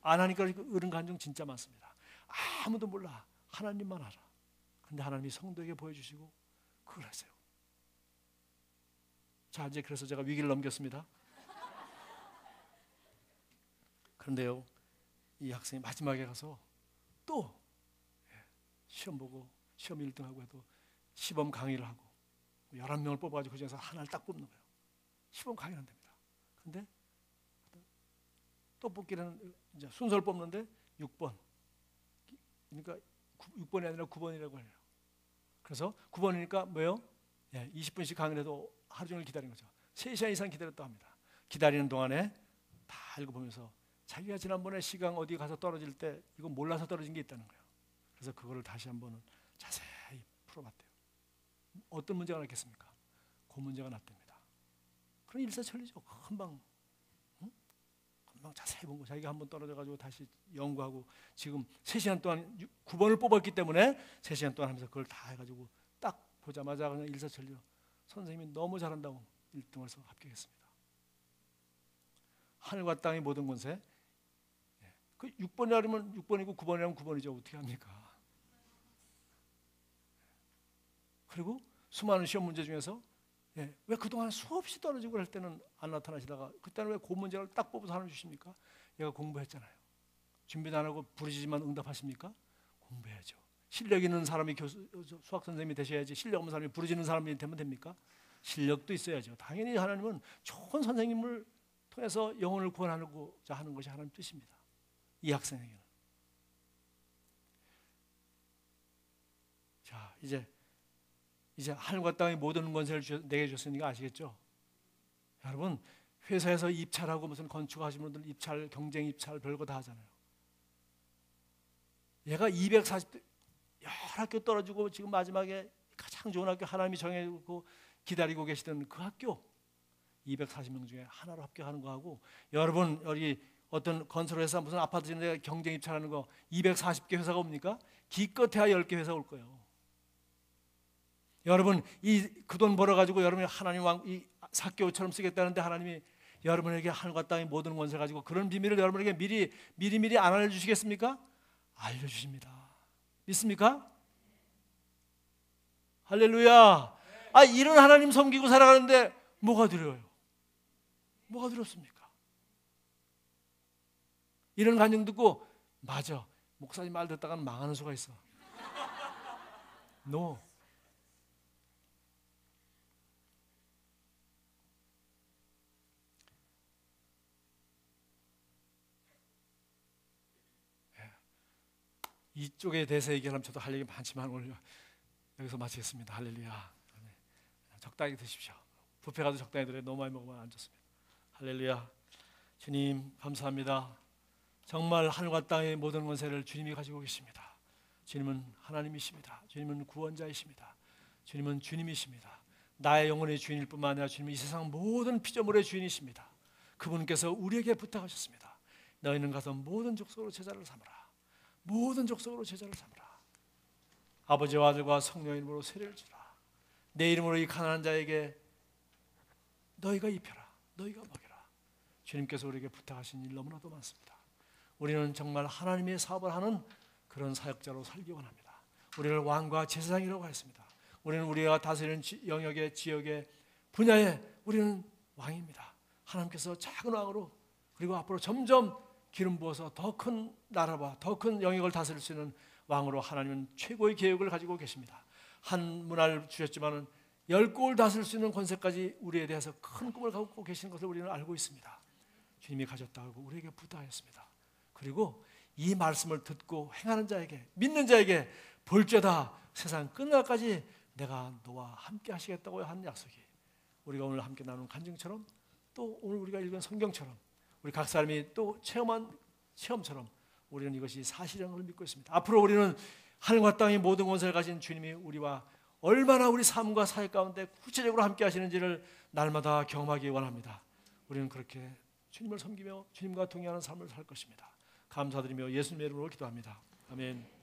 안 하니까 이런 간증 진짜 많습니다. 아무도 몰라. 하나님만 알아. 근데 하나님이 성도에게 보여주시고 그걸 하세요. 자, 이제 그래서 제가 위기를 넘겼습니다. 그런데요, 이 학생이 마지막에 가서 또 시험 보고 시험 1등하고 해도 시범 강의를 하고 11명을 뽑아가지고 그 중에서 하나를 딱 뽑는 거예요. 시범 강의는 안 됩니다. 근데 또 뽑기는 이제 순서를 뽑는데 6번. 그러니까 6번이 아니라 9번이라고 해요. 그래서 9번이니까 뭐예요? 20분씩 강의를 해도 하루 종일 기다린 거죠. 3시간 이상 기다렸다 합니다. 기다리는 동안에 다 읽어보면서 자기가 지난번에 시강 어디 가서 떨어질 때 이거 몰라서 떨어진 게 있다는 거예요. 그래서 그거를 다시 한번 자세히 풀어봤대요. 어떤 문제가 났겠습니까? 그 문제가 났답니다. 그럼 일사천리죠. 금방 자세히 본 거. 자기가 한번 떨어져가지고 다시 연구하고 지금 3시간 동안 9번을 뽑았기 때문에 3시간 동안 하면서 그걸 다 해가지고 딱 보자마자 그냥 일사천리로 선생님이 너무 잘한다고 1등을 해서 합격했습니다. 하늘과 땅의 모든 권세. 그 6번이라면 6번이고 9번이라면 9번이죠. 어떻게 합니까? 그리고 수많은 시험 문제 중에서 왜 그동안 수없이 떨어지고 할 때는 안 나타나시다가 그때는 왜 그 문제를 딱 뽑아서 하나 주십니까? 얘가 공부했잖아요. 준비도 안 하고 부르짖지만 응답하십니까? 공부해야죠. 실력 있는 사람이 수학 선생님이 되셔야지 실력 없는 사람이 부르짖는 사람이 되면 됩니까? 실력도 있어야죠. 당연히 하나님은 좋은 선생님을 통해서 영혼을 구원하고자 하는 것이 하나님 뜻입니다. 이 학생에게는. 자, 이제 하늘과 땅의 모든 권세를 내게 주셨으니까 아시겠죠? 여러분, 회사에서 입찰하고 무슨 건축하시는 분들 입찰, 경쟁 입찰 별거 다 하잖아요. 얘가 240대 여러 학교 떨어지고 지금 마지막에 가장 좋은 학교 하나님이 정해놓고 기다리고 계시던 그 학교 240명 중에 하나로 합격하는 거하고 여러분 여기 어떤 건설회사 무슨 아파트 짓는 데 경쟁 입찰하는 거 240개 회사가 옵니까? 기껏해야 10개 회사 올 거예요. 여러분 그 돈 벌어가지고 여러분이 하나님 이 삭개오처럼 쓰겠다는데 하나님이 여러분에게 하늘과 땅의 모든 권세 가지고 그런 비밀을 여러분에게 미리 안 알려주시겠습니까? 알려주십니다. 믿습니까? 할렐루야. 이런 하나님 섬기고 살아가는데 뭐가 두려워요? 뭐가 두렵습니까? 이런 간증 듣고 맞아 목사님 말 듣다가는 망하는 수가 있어. No. 이쪽에 대해서 얘기하면 저도 할 얘기 많지만 오늘 여기서 마치겠습니다. 할렐루야. 적당히 드십시오. 뷔페 가도 적당히 드려요. 너무 많이 먹으면 안 좋습니다. 할렐루야. 주님 감사합니다. 정말 하늘과 땅의 모든 권세를 주님이 가지고 계십니다. 주님은 하나님이십니다. 주님은 구원자이십니다. 주님은 주님이십니다. 나의 영혼의 주인일 뿐만 아니라 주님은 이 세상 모든 피조물의 주인이십니다. 그분께서 우리에게 부탁하셨습니다. 너희는 가서 모든 족속으로 제자를 삼으라. 모든 족속으로 제자를 삼으라. 아버지와 아들과 성령의 이름으로 세례를 주라. 내 이름으로 이 가난한 자에게 너희가 입혀라. 너희가 먹여라. 주님께서 우리에게 부탁하신 일 너무나도 많습니다. 우리는 정말 하나님의 사업을 하는 그런 사역자로 살기 원합니다. 우리를 왕과 제사장이라고 했습니다. 우리는 우리가 다스리는 영역의 지역의 분야에 우리는 왕입니다. 하나님께서 작은 왕으로 그리고 앞으로 점점 기름 부어서 더 큰 나라와 더 큰 영역을 다스릴 수 있는 왕으로 하나님은 최고의 계획을 가지고 계십니다. 한 문화를 주셨지만은 10곳을 다스릴 수 있는 권세까지 우리에 대해서 큰 꿈을 갖고 계신 것을 우리는 알고 있습니다. 주님이 가졌다고 우리에게 부탁했습니다. 그리고 이 말씀을 듣고 행하는 자에게, 믿는 자에게 볼죄다 세상 끝날까지 내가 너와 함께 하시겠다고 한 약속이 우리가 오늘 함께 나눈 간증처럼 또 오늘 우리가 읽은 성경처럼 우리 각 사람이 또 체험한 체험처럼 우리는 이것이 사실인 걸 믿고 있습니다. 앞으로 우리는 하늘과 땅의 모든 권세를 가진 주님이 우리와 얼마나 우리 삶과 사회 가운데 구체적으로 함께 하시는지를 날마다 경험하기 원합니다. 우리는 그렇게 주님을 섬기며 주님과 동행하는 삶을 살 것입니다. 감사드리며 예수님의 이름으로 기도합니다. 아멘.